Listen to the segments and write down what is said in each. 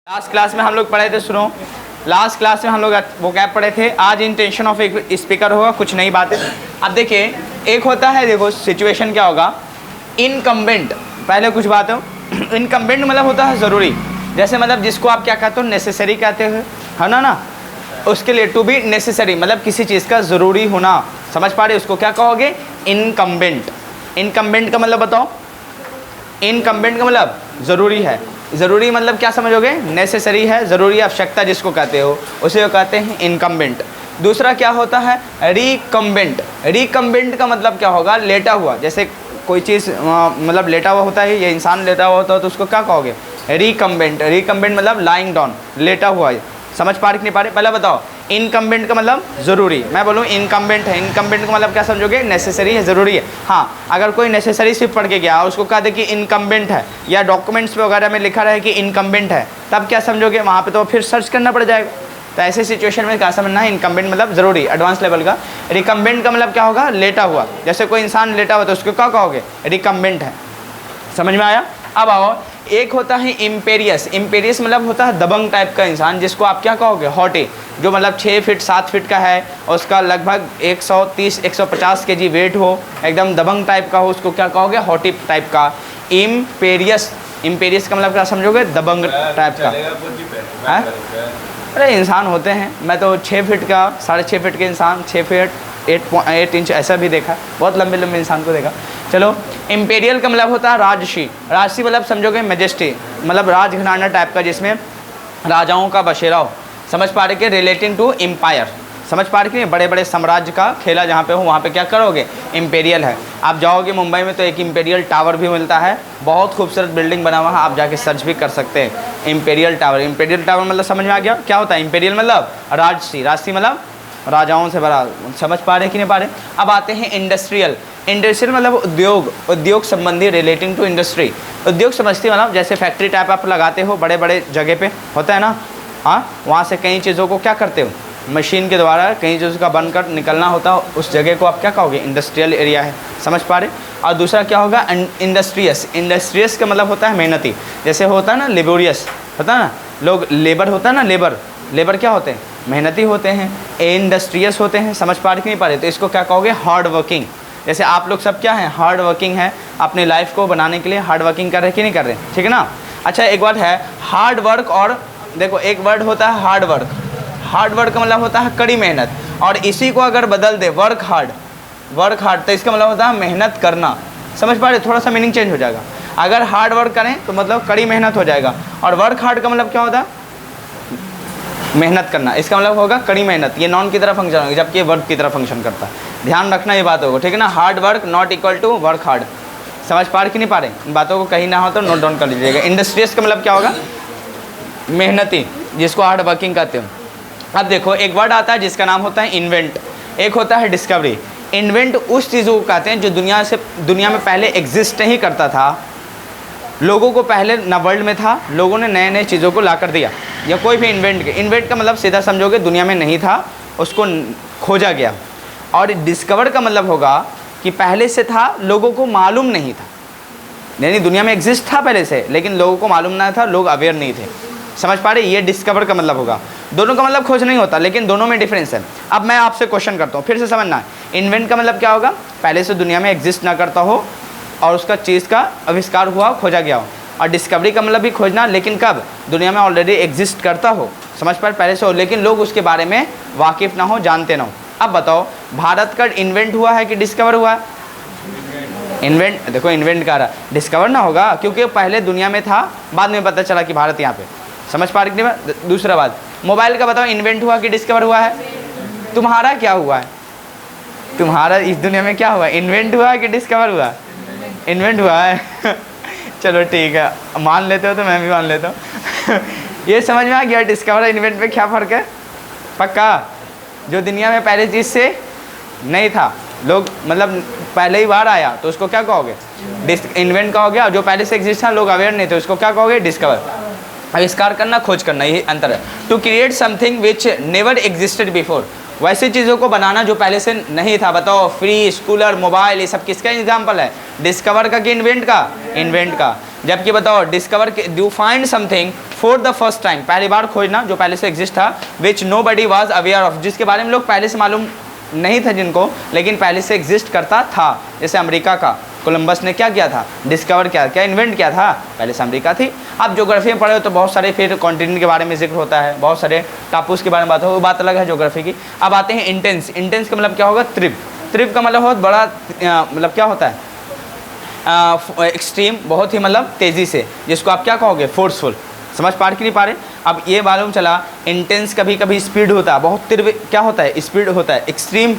Last class में हम लोग पढ़े थे, सुनो, लास्ट क्लास में हम लोग वो क्या पढ़े थे, आज इंटेंशन ऑफ एक स्पीकर होगा, कुछ नई बातें। अब देखिए, एक होता है, देखो सिचुएशन क्या होगा, इनकम्बेंट, पहले कुछ बात हो, इनकम्बेंट मतलब होता है ज़रूरी, जैसे मतलब जिसको आप क्या कहते हो, नेसेसरी कहते हो, है ना, उसके लिए टू बी नेसेसरी मतलब किसी चीज़ का ज़रूरी होना, समझ पा रहे, उसको क्या कहोगे, इनकम्बेंट। इनकम्बेंट का मतलब बताओ, इनकम्बेंट का मतलब ज़रूरी है, ज़रूरी मतलब क्या समझोगे, नेसेसरी है, ज़रूरी आवश्यकता जिसको कहते हो उसे कहते हैं इनकम्बेंट। दूसरा क्या होता है, रिकम्बेंट। रिकम्बेंट का मतलब क्या होगा, लेटा हुआ, जैसे कोई चीज़ मतलब लेटा हुआ होता है, ये इंसान लेटा हुआ होता है तो उसको क्या कहोगे, रिकम्बेंट। रिकम्बेंट मतलब लाइंग डाउन, लेटा हुआ है, समझ पा रहे कि नहीं पा रहे, पहले बताओ। इनकम्बेंट का मतलब ज़रूरी, मैं बोलूँ इनकम्बेंट है, इनकम्बेंट का मतलब क्या समझोगे, नेसेसरी है, ज़रूरी है। हाँ, अगर कोई नेसेसरी सिर्फ पढ़ के गया और उसको कहा दे कि इनकम्बेंट है, या डॉक्यूमेंट्स पे वगैरह में लिखा रहे कि इनकम्बेंट है, तब क्या समझोगे, वहाँ पे तो फिर सर्च करना पड़ जाएगा। तो ऐसे सिचुएशन में क्या समझना है, इनकम्बेंट मतलब ज़रूरी, एडवांस लेवल का। रिकम्बेंट का मतलब क्या होगा, लेटा हुआ, जैसे कोई इंसान लेटा हुआ तो उसको क्या कहोगे, रिकम्बेंट है। समझ में आया। अब आओ, एक होता है इम्पेरियस। इम्पेरियस मतलब होता है दबंग टाइप का इंसान, जिसको आप क्या कहोगे, हॉटी, जो मतलब 6 फीट 7 फीट का है, और उसका लगभग 130-150 केजी वेट हो, एकदम दबंग टाइप का हो, उसको क्या कहोगे, हॉटी टाइप का, इम्पेरियस। इम्पेरियस का मतलब क्या समझोगे, दबंग टाइप का है। अरे इंसान होते हैं, मैं तो 6 फीट का, 6.5 फीट के इंसान, 6 फीट 8 इंच ऐसा भी देखा, बहुत लंबे लंबे इंसान को देखा। चलो, इम्पेरियल का मतलब होता है राजसी। राजसी मतलब समझोगे मेजेस्टी, मतलब राजघराना टाइप का, जिसमें राजाओं का बसेरा हो, समझ पा रहे कि रिलेटिंग टू एम्पायर, समझ पा रहे कि बड़े बड़े साम्राज्य का खेला जहाँ पे हो वहाँ पे क्या करोगे, इम्पेरियल है। आप जाओगे मुंबई में तो एक इम्पेरियल टावर भी मिलता है, बहुत खूबसूरत बिल्डिंग बना हुआ है, आप जाके सर्च भी कर सकते हैं, इम्पेरियल टावर। इम्पेरियल टावर मतलब समझ में आ गया क्या होता है, इम्पेरियल मतलब राजसी, राजसी मतलब राजाओं से बड़ा, समझ पा रहे कि नहीं पा रहे। अब आते हैं इंडस्ट्रियल। इंडस्ट्रियल मतलब उद्योग, उद्योग संबंधी, रिलेटिंग टू इंडस्ट्री, उद्योग समझती मतलब जैसे फैक्ट्री टाइप आप लगाते हो, बड़े बड़े जगह पे होता है ना, हाँ, वहाँ से कई चीज़ों को क्या करते हो, मशीन के द्वारा कई चीज़ों का बनकर निकलना होता है, उस जगह को आप क्या कहोगे, इंडस्ट्रियल एरिया है, समझ पा रहे। और दूसरा क्या होगा, इंडस्ट्रियस। इंडस्ट्रियस का मतलब होता है मेहनती, जैसे होता है ना लेबोरियस, होता है ना, लोग लेबर होता है ना, लेबर, लेबर क्या होते हैं, मेहनती होते हैं, इंडस्ट्रियस होते हैं, समझ पा रहे कि नहीं पा रहे, तो इसको क्या कहोगे, हार्ड वर्किंग। जैसे आप लोग सब क्या हैं, हार्ड वर्किंग है, अपनी लाइफ को बनाने के लिए हार्ड वर्किंग कर रहे कि नहीं कर रहे, ठीक है ना। अच्छा, एक बात है, हार्ड वर्क, और देखो एक वर्ड होता है हार्ड वर्क। हार्ड वर्क का मतलब होता है कड़ी मेहनत, और इसी को अगर बदल they work hard, work hard, तो इसका मतलब होता है मेहनत करना, समझ पा रहे, थोड़ा सा मीनिंग चेंज हो जाएगा। अगर हार्ड वर्क करें तो मतलब कड़ी मेहनत हो जाएगा, और वर्क हार्ड का मतलब क्या होता है, मेहनत करना, इसका मतलब होगा कड़ी मेहनत, ये नॉन की तरह फंक्शन होगा, जबकि ये वर्क की तरह फंक्शन करता है, ध्यान रखना ये बात होगा, ठीक है ना। Hard work not equal to work hard, समझ पा रहे कि नहीं पा रहे, इन बातों को कहीं ना हो तो नोट डाउन कर लीजिएगा। इंडस्ट्रियस का मतलब क्या होगा, मेहनती, जिसको हार्ड वर्किंग कहते हो। अब देखो, एक वर्ड आता है जिसका नाम होता है इन्वेंट, एक होता है डिस्कवरी। इन्वेंट उस चीज़ों को कहते हैं जो दुनिया में पहले एग्जिस्ट नहीं करता था, लोगों को पहले न वर्ल्ड में था, लोगों ने नए नए चीज़ों को ला कर दिया, या कोई भी इन्वेंट का मतलब सीधा समझोगे दुनिया में नहीं था, उसको खोजा गया। और डिस्कवर का मतलब होगा कि पहले से था, लोगों को मालूम नहीं था, यानी दुनिया में एग्जिस्ट था पहले से, लेकिन लोगों को मालूम ना था, लोग अवेयर नहीं थे, समझ पा रहे, ये डिस्कवर का मतलब होगा। दोनों का मतलब खोज नहीं होता, लेकिन दोनों में डिफरेंस है। अब मैं आपसे क्वेश्चन करता हूँ, फिर से समझना है, इन्वेंट का मतलब क्या होगा, पहले से दुनिया में एग्जिस्ट ना करता हो और उसका चीज़ का आविष्कार हुआ, खोजा गया हो। और डिस्कवरी का मतलब भी खोजना, लेकिन कब, दुनिया में ऑलरेडी एग्जिस्ट करता हो, समझ पर पहले से हो, लेकिन लोग उसके बारे में वाकिफ़ ना हो, जानते ना हो। अब बताओ, भारत का इन्वेंट हुआ है कि डिस्कवर हुआ, इन्वेंट, देखो इन्वेंट का रहा, डिस्कवर ना होगा, क्योंकि पहले दुनिया में था, बाद में पता चला कि भारत यहाँ पे, समझ पा रहे कि। दूसरा बात, मोबाइल का बताओ, इन्वेंट हुआ कि डिस्कवर हुआ है, तुम्हारा क्या हुआ है, तुम्हारा इस दुनिया में क्या हुआ, इन्वेंट हुआ है कि डिस्कवर हुआ, इन्वेंट हुआ है चलो ठीक है, मान लेते हो तो मैं भी मान लेता हूँ ये समझ में आ गया, डिस्कवर इन्वेंट में क्या फ़र्क है, पक्का। जो दुनिया में पहले चीज़ से नहीं था, लोग मतलब पहले ही बार आया, तो उसको क्या कहोगे, इन्वेंट कहोगे, और जो पहले से एग्जिस्ट था, लोग अवेयर नहीं थे, उसको क्या कहोगे, डिस्कवर। आविष्कार करना, खोज करना, यही अंतर है। To create something which never existed before, वैसी चीज़ों को बनाना जो पहले से नहीं था। बताओ, फ्रिज, कूलर, मोबाइल, ये सब किसका एग्जाम्पल है, डिस्कवर का कि इन्वेंट का, इन्वेंट का। जबकि बताओ, discover, do find something for the first time, पहली बार खोजना जो पहले से एग्जिस्ट था, which nobody was aware of, जिसके बारे में लोग पहले से मालूम नहीं था जिनको, लेकिन पहले से एग्जिस्ट करता था। जैसे अमेरिका का कोलंबस ने क्या किया था, डिस्कवर क्या इन्वेंट किया था, पहले से अमेरिका थी। अब ज्योग्राफी में पढ़े हो तो बहुत सारे फिर कॉन्टिनेंट के बारे में जिक्र होता है, बहुत सारे टापूस के बारे में बात हो, वो बात अलग है ज्योग्राफी की। अब आते हैं इंटेंस। इंटेंस का मतलब क्या होगा, तीव्र। तीव्र का मतलब बहुत बड़ा, मतलब क्या होता है, एक्सट्रीम, बहुत ही मतलब तेज़ी से, जिसको आप क्या कहोगे, फोर्सफुल। समझ पा रहे कि नहीं पा रहे। अब ये मालूम चला इंटेंस कभी कभी स्पीड होता है, बहुत तीव्र क्या होता है, स्पीड होता है, एक्सट्रीम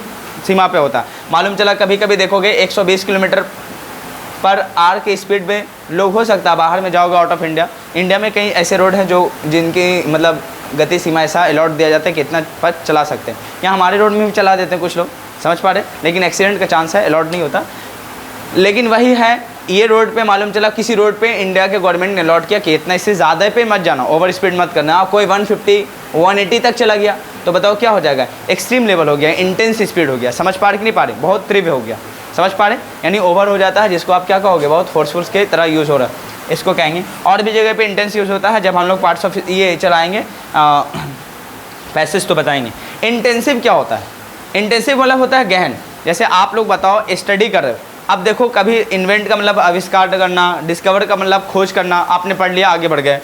सीमा पे होता है। मालूम चला कभी कभी देखोगे 120 किलोमीटर पर आवर की स्पीड में लोग हो सकता है, बाहर में जाओगे आउट ऑफ इंडिया, इंडिया में कई ऐसे रोड हैं जो जिनकी मतलब गति सीमा ऐसा अलॉट दिया जाता है कि इतना पर चला सकते हैं। यहाँ हमारे रोड में भी चला देते हैं कुछ लोग, समझ पा रहे, लेकिन एक्सीडेंट का चांस है, अलॉट नहीं होता। लेकिन वही है, ये रोड पे मालूम चला किसी रोड पे इंडिया के गवर्नमेंट ने अलॉट किया कि इतना, इससे ज़्यादा पे मत जाना, ओवर स्पीड मत करना। आप कोई 150 180 तक चला गया तो बताओ क्या हो जाएगा, एक्सट्रीम लेवल हो गया, इंटेंस स्पीड हो गया। समझ पा रहे कि नहीं पा रहे, बहुत तीव्र हो गया। समझ पा रहे, यानी ओवर हो जाता है, जिसको आप क्या कहोगे, बहुत फोर्सफुल के तरह यूज़ हो रहा है, इसको कहेंगे। और भी जगह पे इंटेंस यूज़ होता है, जब हम लोग पार्ट्स ऑफ ये चलाएँगे पैसेज तो बताएंगे। इंटेंसिव क्या होता है, इंटेंसिव मतलब होता है गहन। जैसे आप लोग बताओ स्टडी कर रहे हो, अब देखो कभी इन्वेंट का मतलब आविष्कार करना, डिस्कवर का मतलब खोज करना, आपने पढ़ लिया, आगे बढ़ गए।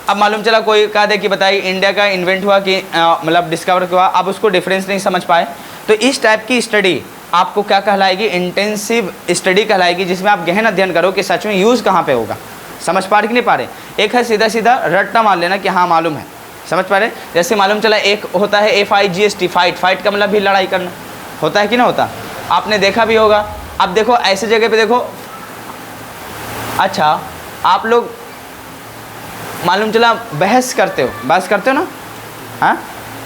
अब मालूम चला कोई कहा दे कि बताइए इंडिया का इन्वेंट हुआ कि मतलब डिस्कवर हुआ, अब उसको डिफरेंस नहीं समझ पाए, तो इस टाइप की स्टडी आपको क्या कहलाएगी, इंटेंसिव स्टडी कहलाएगी, जिसमें आप गहन अध्ययन करो कि सच में यूज़ कहाँ पे होगा। समझ पा रहे कि नहीं पा रहे। एक है सीधा सीधा रट्टा मान लेना कि हाँ मालूम है, समझ पा रहे। जैसे मालूम चला एक होता है FIGHT, फाइट। फाइट का मतलब भी लड़ाई करना होता है कि ना होता, आपने देखा भी होगा। अब देखो ऐसे जगह पे देखो, अच्छा आप लोग मालूम चला बहस करते हो, बहस करते हो ना, हाँ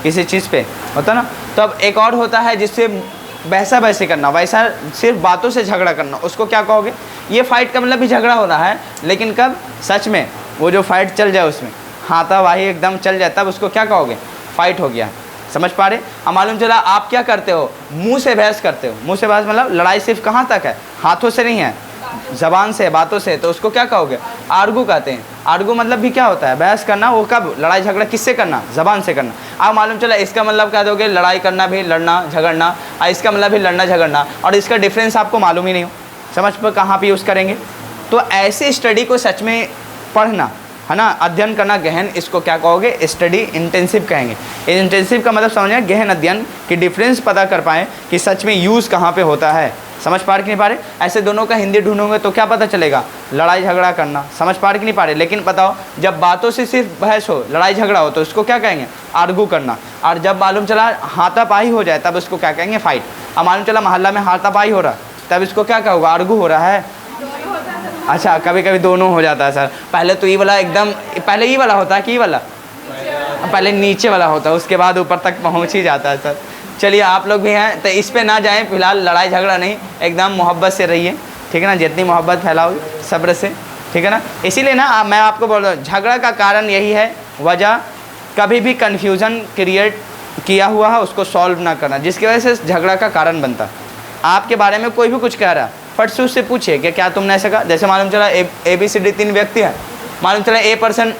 किसी चीज़ पे होता ना। तो अब एक और होता है जिससे बहसा बहसी करना, वैसा सिर्फ बातों से झगड़ा करना, उसको क्या कहोगे। ये फाइट का मतलब भी झगड़ा हो रहा है, लेकिन कब, सच में वो जो फाइट चल जाए उसमें हाथापाई एकदम चल जाए, तब उसको क्या कहोगे, फाइट हो गया। समझ पा रहे। अब मालूम चला आप क्या करते हो, मुंह से बहस करते हो। मुंह से बहस मतलब लड़ाई सिर्फ कहाँ तक है, हाथों से नहीं है, ज़बान से, बातों से, तो उसको क्या कहोगे, आर्गू कहते हैं। आर्गू मतलब भी क्या होता है, बहस करना। वो कब, लड़ाई झगड़ा किससे करना, ज़बान से करना। अब मालूम चला इसका मतलब क्या दोगे, लड़ाई करना भी लड़ना झगड़ना, और इसका मतलब भी लड़ना झगड़ना, और इसका डिफरेंस आपको मालूम ही नहीं हो, समझ पर कहाँ पर यूज़ करेंगे। तो ऐसी स्टडी को सच में पढ़ना है ना, अध्ययन करना गहन, इसको क्या कहोगे, स्टडी इंटेंसिव कहेंगे। इंटेंसिव का मतलब समझिए गहन अध्ययन की डिफरेंस पता कर पाएँ कि सच में यूज़ कहाँ पे होता है। समझ पा रहे कि नहीं पा रहे। ऐसे दोनों का हिंदी ढूंढोगे तो क्या पता चलेगा, लड़ाई झगड़ा करना। समझ पा रहे कि नहीं पा रहे। लेकिन बताओ जब बातों से सिर्फ बहस हो, लड़ाई झगड़ा हो, तो इसको क्या कहेंगे, आर्गू करना। और जब मालूम चला हाथापाई हो जाए तब इसको क्या कहेंगे, फाइट। अब मालूम चला मोहल्ला में हाथापाई हो रहा तब इसको क्या कहोगे, आर्गू हो रहा है। अच्छा कभी कभी दोनों हो जाता है सर। पहले तो ये वाला एकदम, पहले ये वाला होता है कि ये वाला, पहले नीचे वाला होता है, उसके बाद ऊपर तक पहुंच ही जाता है सर। चलिए आप लोग भी हैं तो इस पे ना जाएं, फिलहाल लड़ाई झगड़ा नहीं, एकदम मोहब्बत से रहिए, ठीक है ना। जितनी मोहब्बत फैलाओगे सब्र से, ठीक है ना। इसीलिए ना मैं आपको बोल रहा हूँ, झगड़ा का कारण यही है, वजह कभी भी कन्फ्यूज़न क्रिएट किया हुआ है उसको सॉल्व ना करना, जिसकी वजह से झगड़ा का कारण बनता। आपके बारे में कोई भी कुछ कह रहा है, फट से उससे पूछिए कि क्या तुमने ऐसा कहा। जैसे मालूम चला ABCD 3 व्यक्ति हैं, मालूम चला A पर्सन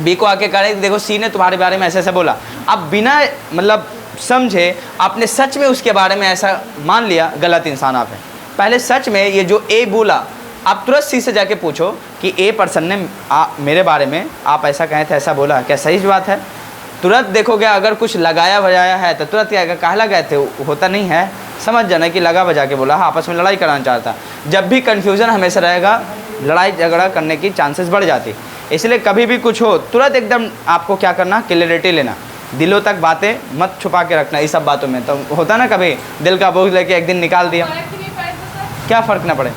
B को आके कह रहे देखो C ने तुम्हारे बारे में ऐसा ऐसा बोला। अब बिना मतलब समझे आपने सच में उसके बारे में ऐसा मान लिया, गलत इंसान आप हैं। पहले सच में ये जो A बोला, आप तुरंत C से जाके पूछो कि A पर्सन ने मेरे बारे में आप ऐसा कहे थे, ऐसा बोला, क्या सही बात है। तुरंत देखोगे अगर कुछ लगाया बजाया है तो तुरंत क्या कहला गए थे, होता नहीं है, समझ जाना कि लगा बजा के बोला, हाँ आपस में लड़ाई कराना चाहता। जब भी कन्फ्यूज़न हमेशा रहेगा, लड़ाई झगड़ा करने की चांसेस बढ़ जाती। इसलिए कभी भी कुछ हो तुरंत एकदम आपको क्या करना, क्लियरिटी लेना, दिलों तक बातें मत छुपा के रखना। इस सब बातों में तो होता ना, कभी दिल का बोझ लेके एक दिन निकाल दिया, क्या फ़र्क ना पड़े।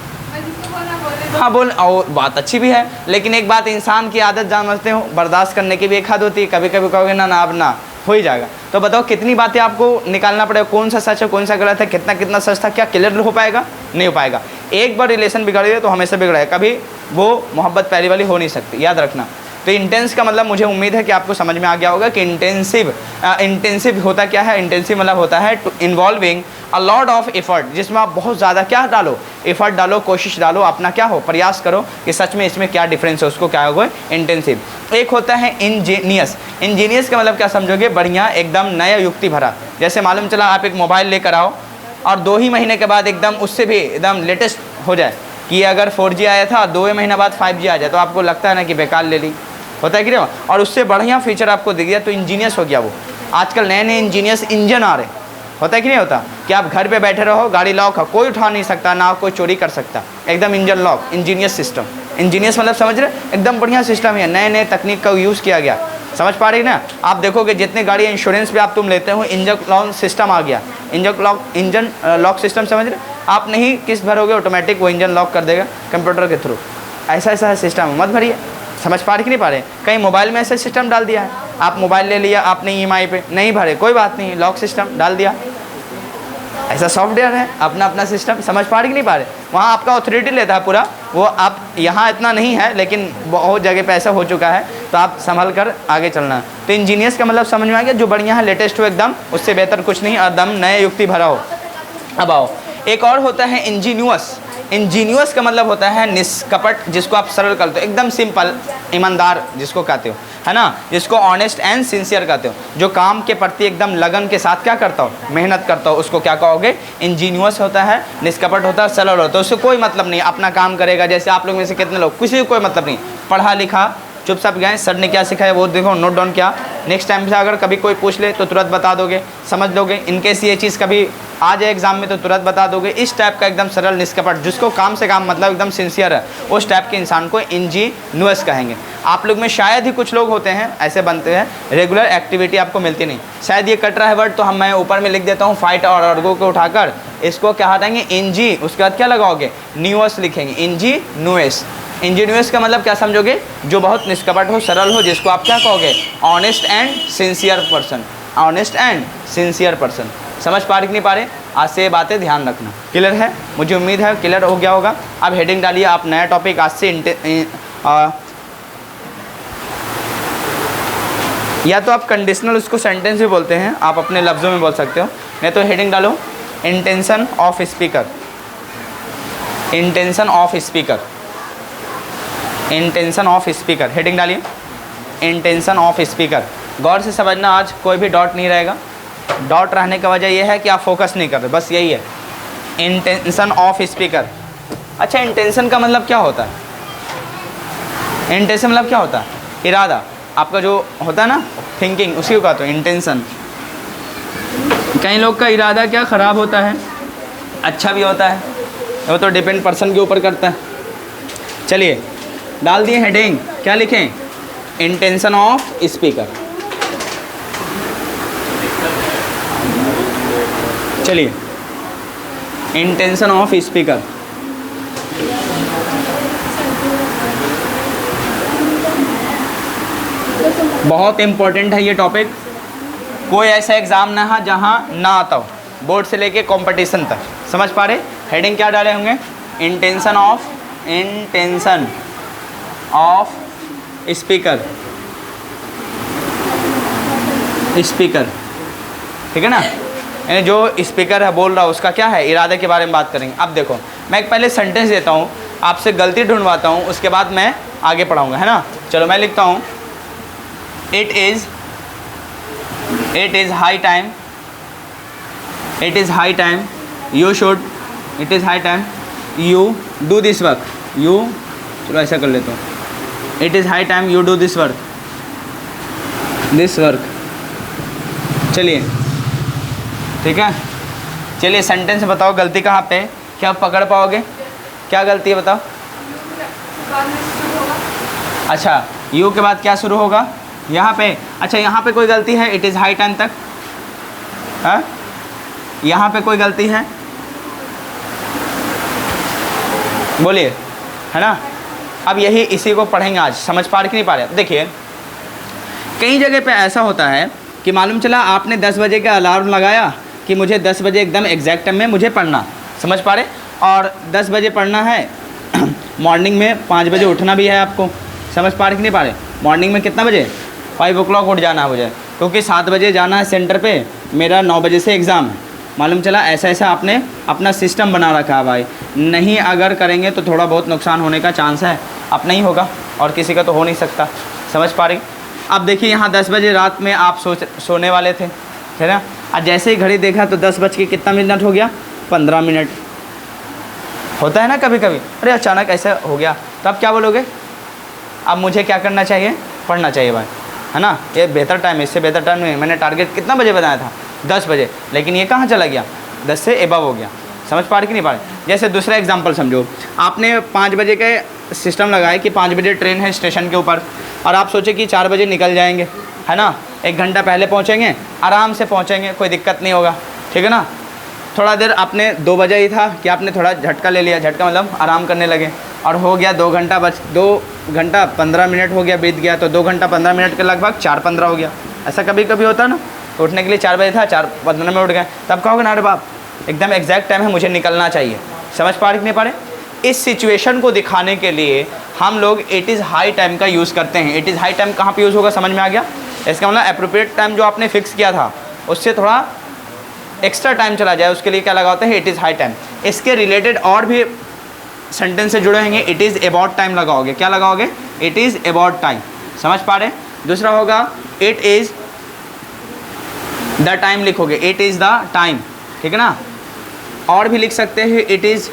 हाँ बोल, और बात अच्छी भी है, लेकिन एक बात, इंसान की आदत जानते हो, बर्दाश्त करने की भी एक हद होती है। कभी कभी कहोगे ना अब ना हो ही जाएगा, तो बताओ कितनी बातें आपको निकालना पड़ेगा, कौन सा सच है कौन सा गलत है, कितना कितना सच था, क्या क्लियर हो पाएगा, नहीं हो पाएगा। एक बार रिलेशन बिगड़ गया तो हमेशा बिगड़ा है, कभी वो मोहब्बत पहली वाली हो नहीं सकती, याद रखना। तो इंटेंस का मतलब मुझे उम्मीद है कि आपको समझ में आ गया होगा कि इंटेंसिव होता क्या है। इंटेंसिव मतलब होता है to involving a lot of effort, जिसमें आप बहुत ज़्यादा क्या डालो, एफर्ट डालो, कोशिश डालो, अपना क्या हो, प्रयास करो कि सच में इसमें क्या डिफरेंस है, उसको क्या होगा, इंटेंसिव। एक होता है इंजीनियस। इंजीनियस का मतलब क्या समझोगे, बढ़िया, एकदम नया युक्ति भरा। जैसे मालूम चला आप एक मोबाइल लेकर आओ और 2 ही महीने के बाद एकदम उससे भी एकदम लेटेस्ट हो जाए, कि अगर 4G आया था 2 महीना बाद 5G आ जाए, तो आपको लगता है ना कि बेकार ले ली, होता है कि नहीं, और उससे बढ़िया फीचर आपको दिख गया तो इंजीनियस हो गया वो। आजकल नए नए इंजीनियस इंजन आ रहे, होता है कि नहीं होता, कि आप घर पे बैठे रहो, गाड़ी लॉक है, कोई उठा नहीं सकता, ना कोई चोरी कर सकता, एकदम engine lock, Angénieux system. Angénieux मतलब समझ रहे, एकदम बढ़िया सिस्टम है, नए नए तकनीक का यूज़ किया गया, समझ पा रही ना। आप देखोगे जितने गाड़ी इंश्योरेंस पे आप तुम लेते हो, इंजन लॉक सिस्टम आ गया, इंजन लॉक सिस्टम, समझ रहे, आप नहीं किस्त भरोगे ऑटोमेटिक वो इंजन लॉक कर देगा कंप्यूटर के थ्रू। ऐसा ऐसा सिस्टम मत भरिए, समझ पा रहे कि नहीं पा रहे। कहीं मोबाइल में ऐसा सिस्टम डाल दिया है, आप मोबाइल ले लिया आपने EMI पे, नहीं भरे कोई बात नहीं, लॉक सिस्टम डाल दिया, ऐसा सॉफ्टवेयर है, अपना अपना सिस्टम, समझ पा रहे कि नहीं पा रहे। वहाँ आपका ऑथोरिटी लेता है पूरा, वो आप यहाँ इतना नहीं है लेकिन बहुत जगह पे ऐसा हो चुका है, तो आप संभल कर आगे चलना। तो इंजीनियर्स का मतलब समझ में आ गया, जो बढ़िया है, लेटेस्ट हो एकदम, उससे बेहतर कुछ नहीं, एकदम नए युक्ति भरा हो। अब आओ, एक और होता है इंजीनियस। इंजीनियस का मतलब होता है निष्कपट, जिसको आप सरल करते हो, एकदम सिंपल, ईमानदार जिसको कहते हो, है ना, जिसको ऑनेस्ट एंड सिंसियर कहते हो, जो काम के प्रति एकदम लगन के साथ क्या करता हो, मेहनत करता हो, उसको क्या कहोगे, इंजीनियस होता है। निष्कपट होता है, सरल होता है, उससे कोई मतलब नहीं, अपना काम करेगा। जैसे आप लोग में से कितने लोग, किसी को कोई मतलब नहीं, पढ़ा लिखा चुपचाप गए, सर ने क्या सिखाया वो देखो, नोट डाउन किया, नेक्स्ट टाइम से अगर कभी कोई पूछ ले तो तुरंत बता दोगे, समझ लोगे। इनकेस ये चीज़ कभी आ जाए एग्जाम में तो तुरंत बता दोगे। इस टाइप का एकदम सरल निष्कपट, जिसको काम से काम मतलब एकदम सिंसियर है, उस टाइप के इंसान को इंजीनियस कहेंगे। आप लोग में शायद ही कुछ लोग होते हैं ऐसे बनते हैं, रेगुलर एक्टिविटी आपको मिलती नहीं, शायद ये कट रहा है वर्ड, तो मैं ऊपर में लिख देता हूँ फाइट और अर्गो को उठाकर, इसको क्या हटाएंगे, इंजी, उसके बाद क्या लगाओगे, न्यूअस लिखेंगे, इंजीनियस। इंजीनियस का मतलब क्या समझोगे, जो बहुत निष्कपट हो, सरल हो, जिसको आप क्या कहोगे, honest and sincere person, honest and sincere person. समझ पा रहे कि नहीं पा रहे, आज से ये बातें ध्यान रखना। क्लियर है, मुझे उम्मीद है क्लियर हो गया होगा। अब हेडिंग डालिए आप, नया टॉपिक आज से या तो आप कंडीशनल उसको सेंटेंस भी बोलते हैं, आप अपने लफ्ज़ों में बोल सकते हो, नहीं तो हेडिंग डालो intention of speaker, intention of speaker, intention of speaker, heading डालिए इंटेंशन ऑफ स्पीकर। गौर से समझना, आज कोई भी डॉट नहीं रहेगा, डॉट रहने का वजह यह है कि आप फोकस नहीं कर रहे, बस यही है, इंटेंशन ऑफ स्पीकर। अच्छा, इंटेंशन का मतलब क्या होता है, इंटेंशन मतलब क्या होता है, इरादा, आपका जो होता है ना थिंकिंग, उसी को कहते हो इंटेंशन। कई लोग का इरादा क्या ख़राब होता है, अच्छा भी होता है, वो तो डिपेंड पर्सन के ऊपर करता है। चलिए डाल दिए हेडिंग, क्या लिखें, इंटेंशन ऑफ स्पीकर। चलिए, इंटेंशन ऑफ स्पीकर। बहुत इम्पोर्टेंट है ये टॉपिक, कोई ऐसा एग्ज़ाम ना है जहाँ ना आता हो, बोर्ड से लेके कंपटीशन तक। समझ पा रहे, हेडिंग क्या डाले होंगे, इंटेंशन ऑफ स्पीकर, स्पीकर, ठीक है ना, यानी जो स्पीकर है बोल रहा है उसका क्या है, इरादे के बारे में बात करेंगे। अब देखो, मैं एक पहले सेंटेंस देता हूँ, आपसे गलती ढूंढवाता हूँ, उसके बाद मैं आगे पढ़ाऊँगा, है ना। चलो मैं लिखता हूँ, it is high time, it is high time you should, it is high time you do this work, you, चलो ऐसा कर लेता हूँ, it is high time you do this work, चलिए ठीक है। चलिए सेंटेंस बताओ, गलती कहाँ पे, क्या आप पकड़ पाओगे, क्या गलती है बताओ। अच्छा, यू के बाद क्या शुरू होगा यहाँ पे, अच्छा यहाँ पे कोई गलती है, इट इज़ हाई टाइम तक, हाँ यहाँ पे कोई गलती है, बोलिए, है ना। अब यही इसी को पढ़ेंगे आज, समझ पा रहे कि नहीं पा रहे। देखिए कई जगह पे ऐसा होता है कि मालूम चला आपने 10 बजे का अलार्म लगाया कि मुझे 10 बजे एकदम एग्जैक्ट टाइम में मुझे पढ़ना, समझ पा रहे, और 10 बजे पढ़ना है, मॉर्निंग में 5 बजे उठना भी है आपको, समझ पा रहे कि नहीं पा रहे? मॉर्निंग में कितना बजे? 5 o'clock उठ जाना है मुझे, क्योंकि 7 बजे जाना है सेंटर पे, मेरा 9 बजे से एग्ज़ाम है। मालूम चला ऐसा ऐसा आपने अपना सिस्टम बना रखा है भाई। नहीं अगर करेंगे तो थोड़ा बहुत नुकसान होने का चांस है, अपना ही होगा और किसी का तो हो नहीं सकता। समझ पा रही? अब देखिए यहाँ 10 बजे रात में आप सोने वाले थे, है ना? और जैसे ही घड़ी देखा तो 10 बज के कितना मिनट हो गया? 15 मिनट। होता है ना कभी कभी, अरे अचानक ऐसा हो गया, तो आप क्या बोलोगे? अब मुझे क्या करना चाहिए? पढ़ना चाहिए भाई, है ना? ये बेहतर टाइम है, इससे बेहतर टाइम नहीं। मैंने टारगेट कितना बजे बनाया था? 10 बजे, लेकिन ये कहाँ चला गया? 10 से एबव हो गया। समझ पा रहे कि नहीं पा रहे? जैसे दूसरा एग्जांपल समझो, आपने 5 बजे के सिस्टम लगाया कि 5 बजे ट्रेन है स्टेशन के ऊपर, और आप सोचे कि 4 बजे निकल जाएंगे, है ना? 1 घंटा पहले पहुँचेंगे, आराम से पहुँचेंगे, कोई दिक्कत नहीं होगा, ठीक है ना? थोड़ा देर आपने 2 बजे ही था कि आपने थोड़ा झटका ले लिया, झटका मतलब आराम करने लगे, और हो गया 2 घंटा 15 मिनट हो गया, बीत गया, तो 2 घंटा 15 मिनट के लगभग 4:15 हो गया। ऐसा कभी कभी होता है ना? तो उठने के लिए 4 बजे था, 4:15 में उठ गए, तब कहोगे ना अरे बाप एकदम एग्जैक्ट टाइम है, मुझे निकलना चाहिए। समझ पा रहे कि नहीं पा रहे? इस सिचुएशन को दिखाने के लिए हम लोग इट इज़ हाई टाइम का यूज़ करते हैं। इट इज़ हाई टाइम कहाँ पे यूज़ होगा, समझ में आ गया? इसका मतलब एप्रोप्रिएट टाइम जो आपने फिक्स किया था उससे थोड़ा एक्स्ट्रा टाइम चला जाए, उसके लिए क्या लगा होता है? It is high time. इसके रिलेटेड और भी सेंटेंस से जुड़े होंगे, इट इज़ अबाउट टाइम लगाओगे। क्या लगाओगे? It is about time. समझ पा रहे? दूसरा होगा इट इज़ द टाइम लिखोगे, इट इज़ द टाइम, ठीक है ना? और भी लिख सकते हैं it is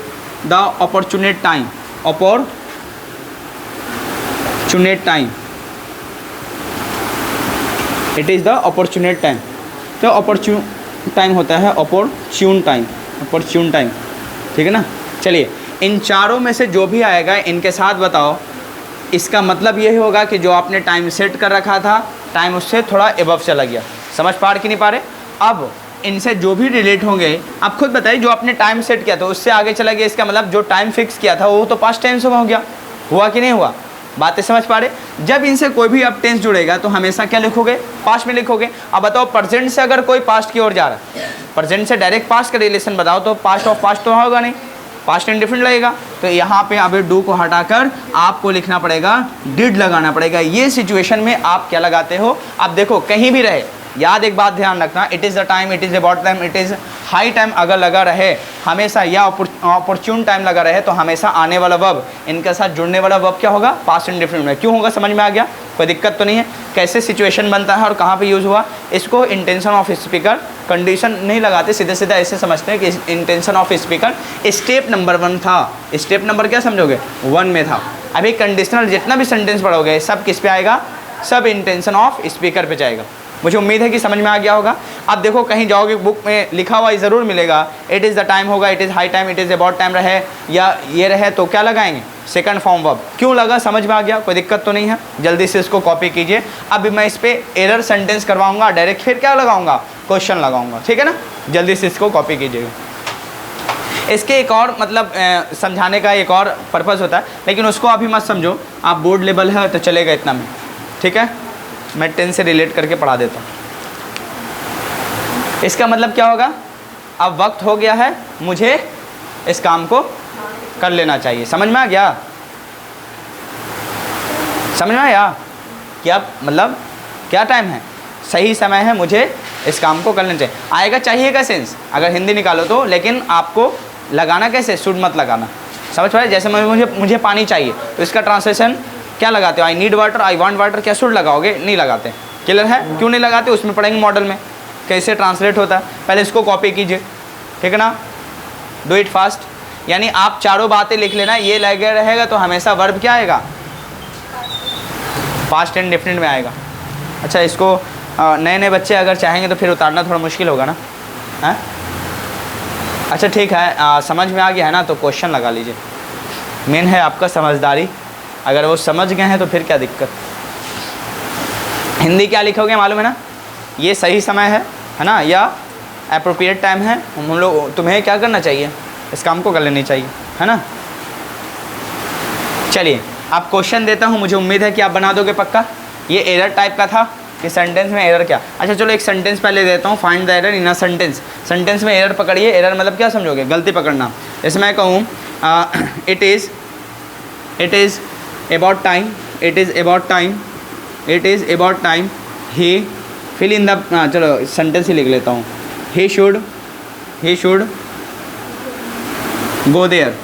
the opportunate time, opportunate time, it is the opportunate time. तो अपॉर्चुन टाइम होता है अपॉर्चुन टाइम, अपॉर्चुन टाइम, ठीक है ना? चलिए इन चारों में से जो भी आएगा इनके साथ बताओ, इसका मतलब यही होगा कि जो आपने टाइम सेट कर रखा था, टाइम उससे थोड़ा एबव चला गया। समझ पा रहे कि नहीं पा रहे? अब इनसे जो भी रिलेट होंगे आप खुद बताइए, जो आपने टाइम सेट किया था उससे आगे चला गया, इसका मतलब जो टाइम फिक्स किया था वो तो पास्ट टेंस में हो गया। हुआ कि नहीं हुआ? बातें समझ पा रहे? जब इनसे कोई भी अब टेंस जुड़ेगा तो हमेशा क्या लिखोगे? पास्ट में लिखोगे। अब बताओ प्रेजेंट से अगर कोई पास्ट की ओर जा रहा है, प्रेजेंट से डायरेक्ट पास्ट का रिलेशन बताओ, तो पास्ट ऑफ पास्ट तो होगा नहीं, पास्ट इंडिफरेंट लगेगा। तो यहाँ पे अभी डू को हटाकर आपको लिखना पड़ेगा, डिड लगाना पड़ेगा। ये सिचुएशन में आप क्या लगाते हो? अब देखो कहीं भी रहे, याद एक बात ध्यान रखना, it is the time, it is about time, it is high time अगर लगा रहे हमेशा, या अपॉर्चुन टाइम लगा रहे, तो हमेशा आने वाला वर्ब, इनके साथ जुड़ने वाला वर्ब क्या होगा? पास्ट इंडिफरेंट में। क्यों होगा? समझ में आ गया? कोई दिक्कत तो नहीं है? कैसे सिचुएशन बनता है और कहाँ पे यूज़ हुआ, इसको इंटेंशन ऑफ स्पीकर, कंडीशन नहीं लगाते, सीधे सीधे ऐसे समझते हैं कि intention of speaker step number 1 था। स्टेप नंबर क्या समझोगे? 1 में था। अभी कंडीशनल जितना भी सेंटेंस पढ़ोगे सब किस पे आएगा? सब इंटेंशन ऑफ स्पीकर पे जाएगा। मुझे उम्मीद है कि समझ में आ गया होगा। अब देखो कहीं जाओगे बुक में लिखा हुआ ज़रूर मिलेगा, इट इज़ द टाइम होगा, it is high time, it is about time रहे, या ये रहे, तो क्या लगाएंगे? Second form verb. क्यों लगा? समझ में आ गया? कोई दिक्कत तो नहीं है? जल्दी से इसको कॉपी कीजिए। अब मैं इस पर एरर सेंटेंस करवाऊंगा डायरेक्ट, फिर क्या लगाऊंगा? क्वेश्चन लगाऊंगा, ठीक है ना? जल्दी से इसको कॉपी कीजिएगा। इसके एक और मतलब समझाने का एक और पर्पज़ होता है, लेकिन उसको अभी मत समझो, आप बोर्ड लेवल है तो चलेगा इतना में, ठीक है? मैं 10 से रिलेट करके पढ़ा देता हूँ। इसका मतलब क्या होगा? अब वक्त हो गया है, मुझे इस काम को कर लेना चाहिए। समझ में आ गया? समझ में आया? क्या मतलब क्या टाइम है? सही समय है, मुझे इस काम को कर लेना चाहिए। आएगा चाहिए का सेंस अगर हिंदी निकालो तो, लेकिन आपको लगाना कैसे? शुड मत लगाना। समझ पा रहे? जैसे मुझे पानी चाहिए तो इसका ट्रांसलेशन क्या लगाते हो? I need water, I want water, क्या शुड लगाओगे? नहीं लगाते। क्लियर है? क्यों नहीं लगाते? उसमें पढ़ेंगे मॉडल में कैसे ट्रांसलेट होता है। पहले इसको कॉपी कीजिए, ठीक है ना? Do it fast. यानी आप चारों बातें लिख लेना, ये लगे रहेगा तो हमेशा वर्ब क्या आएगा? पास्ट एंड डिफरेंट में आएगा। अच्छा, इसको नए नए बच्चे अगर चाहेंगे तो फिर उतारना थोड़ा मुश्किल होगा ना, है? अच्छा ठीक है, समझ में आ गया है ना? तो क्वेश्चन लगा लीजिए। मेन है आपका समझदारी, अगर वो समझ गए हैं तो फिर क्या दिक्कत। हिंदी क्या लिखोगे मालूम है ना? ये सही समय है ना, या एप्रोप्रिएट टाइम है, हम लोग तुम्हें क्या करना चाहिए? इस काम को कर लेनी चाहिए, है ना? चलिए आप क्वेश्चन देता हूँ, मुझे उम्मीद है कि आप बना दोगे पक्का। ये एरर टाइप का था कि सेंटेंस में एरर क्या। अच्छा चलो एक सेंटेंस पहले देता हूँ, find the error in a sentence. Sentence में एरर पकड़िए। एरर मतलब क्या समझोगे? गलती पकड़ना। जैसे मैं कहूँ it is about time, it is about time, it is about time he fill in the, चलो सेंटेंस ही लिख लेता हूँ, he should go there,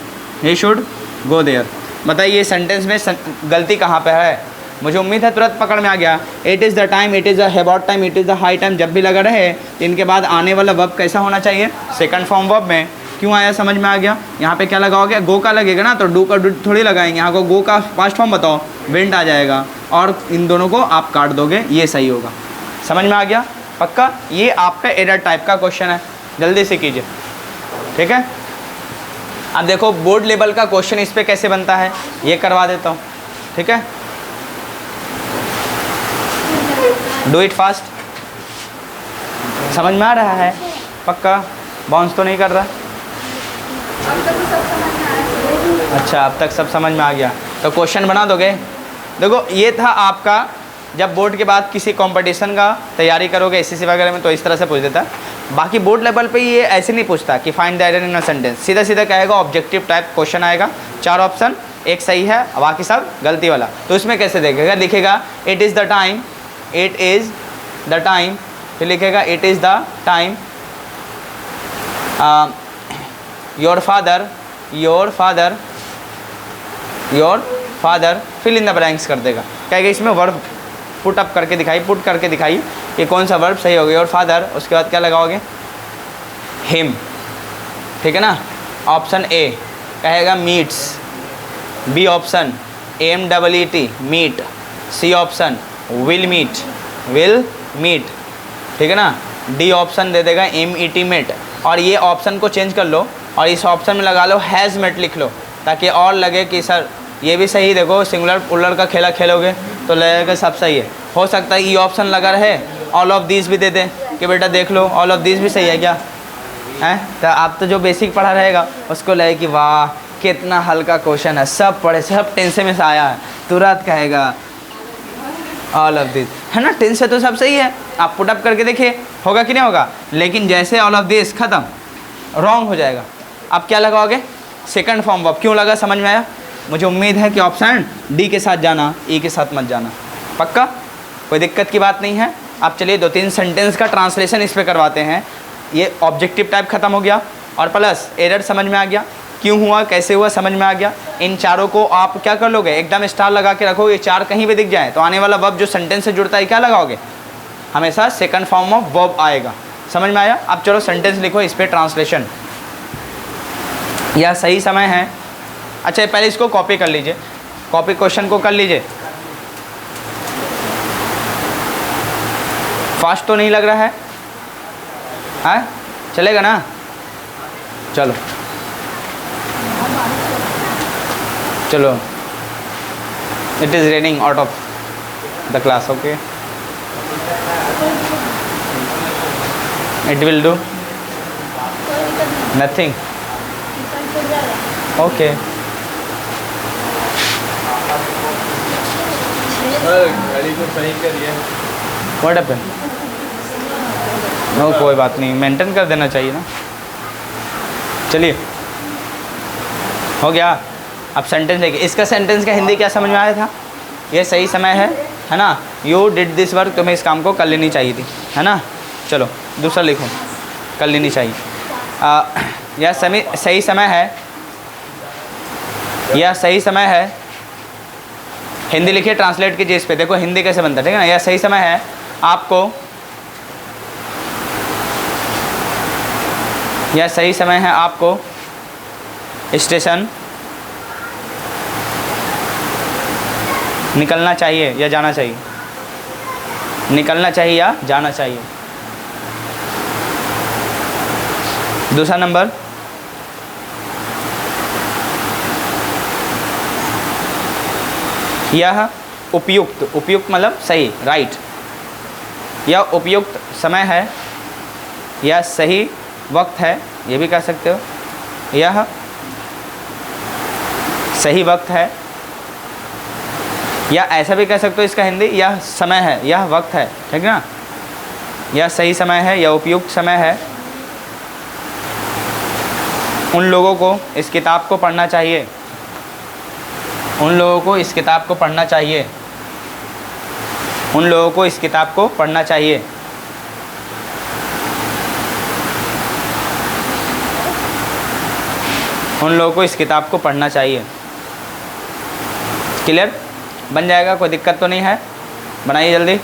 he should go there. बताइए सेंटेंस में गलती कहाँ पे है? मुझे उम्मीद है तुरंत पकड़ में आ गया। It is the time, it is the about time, it is the high time जब भी लगा रहे तो इनके बाद आने वाला वर्ब कैसा होना चाहिए? सेकंड फॉर्म वर्ब में। क्यों आया समझ में आ गया? यहाँ पे क्या लगाओगे? गो का लगेगा ना, तो डू का डू थोड़ी लगाएंगे। यहाँ को गो का पास्ट फॉर्म बताओ, वेंट आ जाएगा और इन दोनों को आप काट दोगे, ये सही होगा। समझ में आ गया? पक्का? ये आपका एरर टाइप का क्वेश्चन है, जल्दी से कीजिए, ठीक है। अब देखो बोर्ड लेवल का क्वेश्चन इस पर कैसे बनता है ये करवा देता हूँ, ठीक है। Do it fast. समझ में आ रहा है? पक्का? बाउंस तो नहीं कर रहा? अच्छा, अब तक सब समझ में आ गया। तो क्वेश्चन बना दोगे? देखो ये था आपका, जब बोर्ड के बाद किसी कंपटीशन का तैयारी करोगे एसएससी वगैरह में तो इस तरह से पूछ देता है। बाकी बोर्ड लेवल पे ये ऐसे नहीं पूछता कि find the error in a sentence, सीधा सीधा कहेगा ऑब्जेक्टिव टाइप क्वेश्चन आएगा, 4 ऑप्शन, एक सही है बाकी सब गलती वाला। तो इसमें कैसे देखेगा? लिखेगा it is the time, it is the time, फिर लिखेगा it is the time your father fill in the blanks कर देगा। कहेगा इसमें वर्ब पुट अप करके दिखाई, पुट करके दिखाई कि कौन सा वर्ब सही होगा। योर फादर, उसके बाद क्या लगाओगे? हिम, ठीक है ना। ऑप्शन ए कहेगा meets, B option AMEET meet, C option will meet, ठीक है ना। डी ऑप्शन दे देगा MET मेट, और ये ऑप्शन को चेंज कर लो और इस ऑप्शन में लगा लो हैज़ मेट लिख लो, ताकि और लगे कि सर ये भी सही। देखो सिंगुलर पुलर का खेला खेलोगे तो लगेगा सब सही है। हो सकता है ये ऑप्शन लगा रहे, ऑल ऑफ दीज भी दे दें कि बेटा देख लो ऑल ऑफ दीज भी सही है क्या है। तो आप तो जो बेसिक पढ़ा रहेगा उसको लगे कि वाह कितना हल्का क्वेश्चन है, सब पढ़े, सब टेंस में से आया है, तुरंत कहेगा ऑल ऑफ दिस, है ना। टेंस से तो सब सही है, आप पुट अप करके देखिए होगा कि नहीं होगा। लेकिन जैसे ऑल ऑफ दिस खत्म, रॉन्ग हो जाएगा। आप क्या लगाओगे? Second form verb. क्यों लगा समझ में आया? मुझे उम्मीद है कि ऑप्शन डी के साथ जाना, ई के साथ मत जाना। पक्का? कोई दिक्कत की बात नहीं है। आप चलिए 2-3 सेंटेंस का ट्रांसलेशन इस पर करवाते हैं। ये ऑब्जेक्टिव टाइप ख़त्म हो गया और प्लस एरर समझ में आ गया, क्यों हुआ कैसे हुआ समझ में आ गया। इन चारों को आप क्या कर लोगे? एकदम स्टार लगा के रखोगे, 4 कहीं भी दिख जाए तो आने वाला वर्ब जो सेंटेंस से जुड़ता है क्या लगाओगे? हमेशा सेकंड फॉर्म ऑफ वर्ब आएगा। समझ में आया? अब चलो सेंटेंस लिखो, इस पर ट्रांसलेशन। यह सही समय है। अच्छा पहले इसको कॉपी कर लीजिए, कॉपी क्वेश्चन को कर लीजिए। फास्ट तो नहीं लग रहा है? हाँ चलेगा ना? चलो चलो। It is raining out of the class, okay. It will do nothing, okay. गाड़ी को सही करिए। What happened? नो कोई बात नहीं, मेंटेन कर देना चाहिए ना। चलिए हो गया। अब सेंटेंस देखिए, इसका सेंटेंस का हिंदी क्या समझ में आया था? ये सही समय है ना। यू डिड दिस वर्क, तुम्हें इस काम को कर लेनी चाहिए थी, है ना। चलो दूसरा लिखो, कर लेनी चाहिए। यह सही समय है, यह सही समय है। हिंदी लिखिए, ट्रांसलेट कीजिए इस पे। देखो हिंदी कैसे बनता है, ठीक है ना। यह सही समय है आपको, यह सही समय है आपको स्टेशन निकलना चाहिए या जाना चाहिए, निकलना चाहिए या जाना चाहिए। दूसरा नंबर, यह उपयुक्त, उपयुक्त मतलब सही, राइट। यह उपयुक्त समय है, यह सही वक्त है, ये भी कह सकते हो। यह सही वक्त है, या ऐसा भी कह सकते हो इसका हिंदी, यह समय है, यह वक्त है, ठीक है ना। यह सही समय है, यह उपयुक्त समय है। उन लोगों को इस किताब को पढ़ना चाहिए, उन लोगों को इस किताब को पढ़ना चाहिए। उन लोगों को इस किताब को पढ़ना चाहिए। उन लोगों को इस किताब को पढ़ना चाहिए। क्लियर? बन जाएगा, कोई दिक्कत तो नहीं है? बनाइए जल्दी।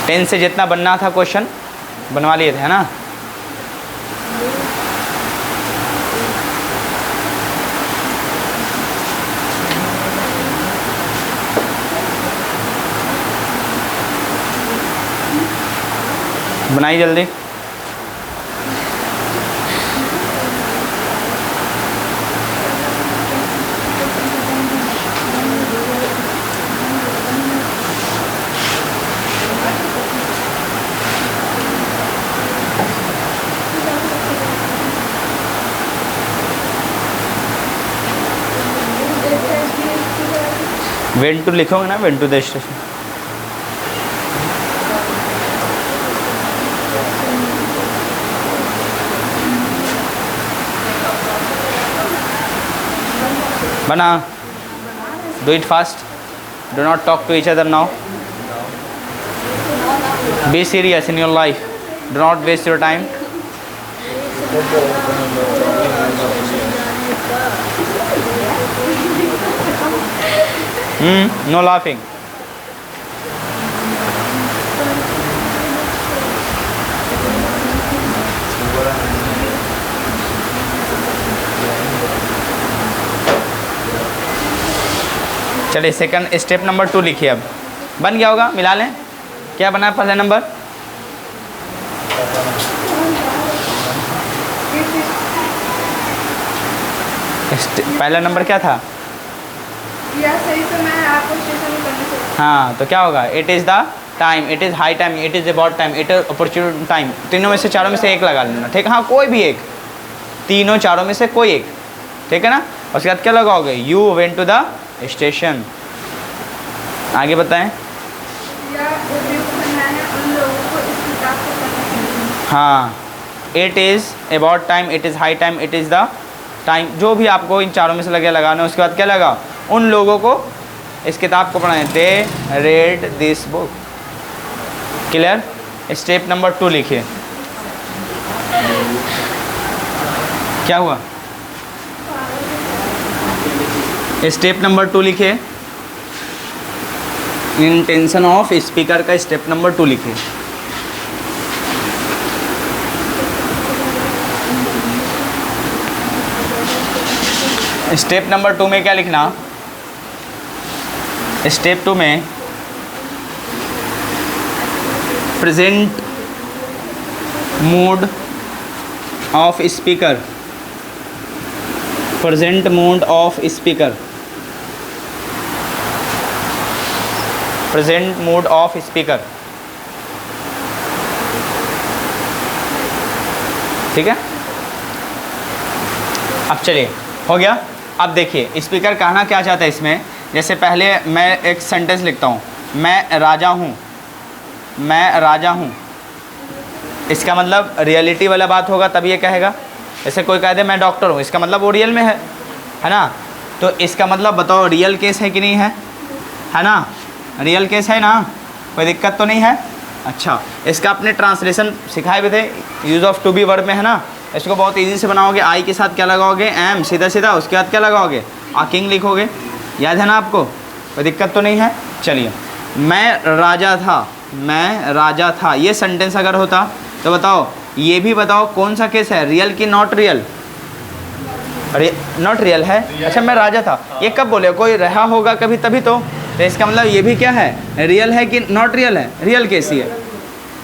टेन से जितना बनना था क्वेश्चन बनवा लिए थे, है ना? बनाइए जल्दी। वेंट टू लिखोगे ना, वेंट टू द स्टेशन। बना। Do it fast. Do not talk to each other now. Be serious in your life. Do not waste your time. No laughing. चलिए सेकंड स्टेप नंबर 2 लिखिए। अब बन गया होगा, मिला लें। क्या बना पहला नंबर? पहला नंबर क्या था? सही तो मैं आपको स्टेशन में करना चाहिए। हाँ, तो क्या होगा? It is the time, it is high time, it is about time, it is opportunity time. तीनों में से, चारों में से एक लगा लेना, ठीक है? हाँ, कोई भी एक, तीनों चारों में से कोई एक, ठीक है ना? उसके बाद क्या लगाओगे? You went to the station. आगे बताएं। हाँ, it is about time, it is high time, it is the time, जो भी आपको इन चारों में से लगे लगाना। उसके बाद क्या लगा? उन लोगों को इस किताब को पढ़ाएं। They read this book. Clear? Step number 2 लिखिए। क्या हुआ? स्टेप नंबर 2 लिखिए। इंटेंशन ऑफ स्पीकर का स्टेप नंबर 2 लिखिए। स्टेप नंबर 2 में क्या लिखना? स्टेप 2 में present mood off speaker. Present mood off speaker. Present mood off speaker. ठीक है? अब चलिए, हो गया। अब देखिए स्पीकर कहना क्या चाहता है इसमें। जैसे पहले मैं एक सेंटेंस लिखता हूँ, मैं राजा हूँ। मैं राजा हूँ, इसका मतलब रियलिटी वाला बात होगा तब ये कहेगा। जैसे कोई कह दे मैं डॉक्टर हूँ, इसका मतलब वो रियल में है ना? तो इसका मतलब बताओ रियल केस है कि नहीं है ना? रियल केस है ना? कोई दिक्कत तो नहीं है? अच्छा, इसका अपने ट्रांसलेशन सिखाए भी थे, use of to be verb में, है ना? इसको बहुत इजी से बनाओगे। आई के साथ क्या लगाओगे? एम, सीधा सीधा। उसके बाद क्या लगाओगे? आ किंग लिखोगे। याद है ना आपको? कोई दिक्कत तो नहीं है? चलिए, मैं राजा था। मैं राजा था, ये सेंटेंस अगर होता तो बताओ, ये भी बताओ कौन सा केस है, रियल कि नॉट रियल? अरे नॉट रियल है। अच्छा, मैं राजा था, ये कब बोले? कोई रहा होगा कभी तभी तो इसका मतलब ये भी क्या है? रियल है कि नॉट रियल है? रियल केस ही है।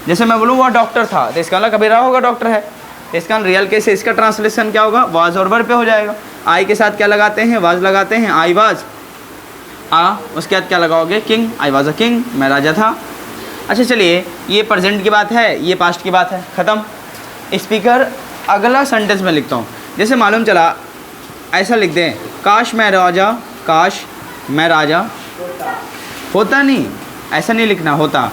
जैसे मैं बोलूँ वह डॉक्टर था, तो इसका मतलब कभी रहा होगा डॉक्टर है, तो इसका रियल केस है। इसका ट्रांसलेशन क्या होगा? वाज और वर्ब पे हो जाएगा। आई के साथ क्या लगाते हैं? वाज लगाते हैं। आई वाज आ, उसके बाद क्या लगाओगे? King. I was a king, मैं राजा था। अच्छा चलिए, ये प्रेजेंट की बात है, ये पास्ट की बात है, ख़त्म। स्पीकर अगला सेंटेंस में लिखता हूँ। जैसे मालूम चला, ऐसा लिख दें, काश मैं राजा, काश मैं राजा होता। नहीं, ऐसा नहीं लिखना, होता।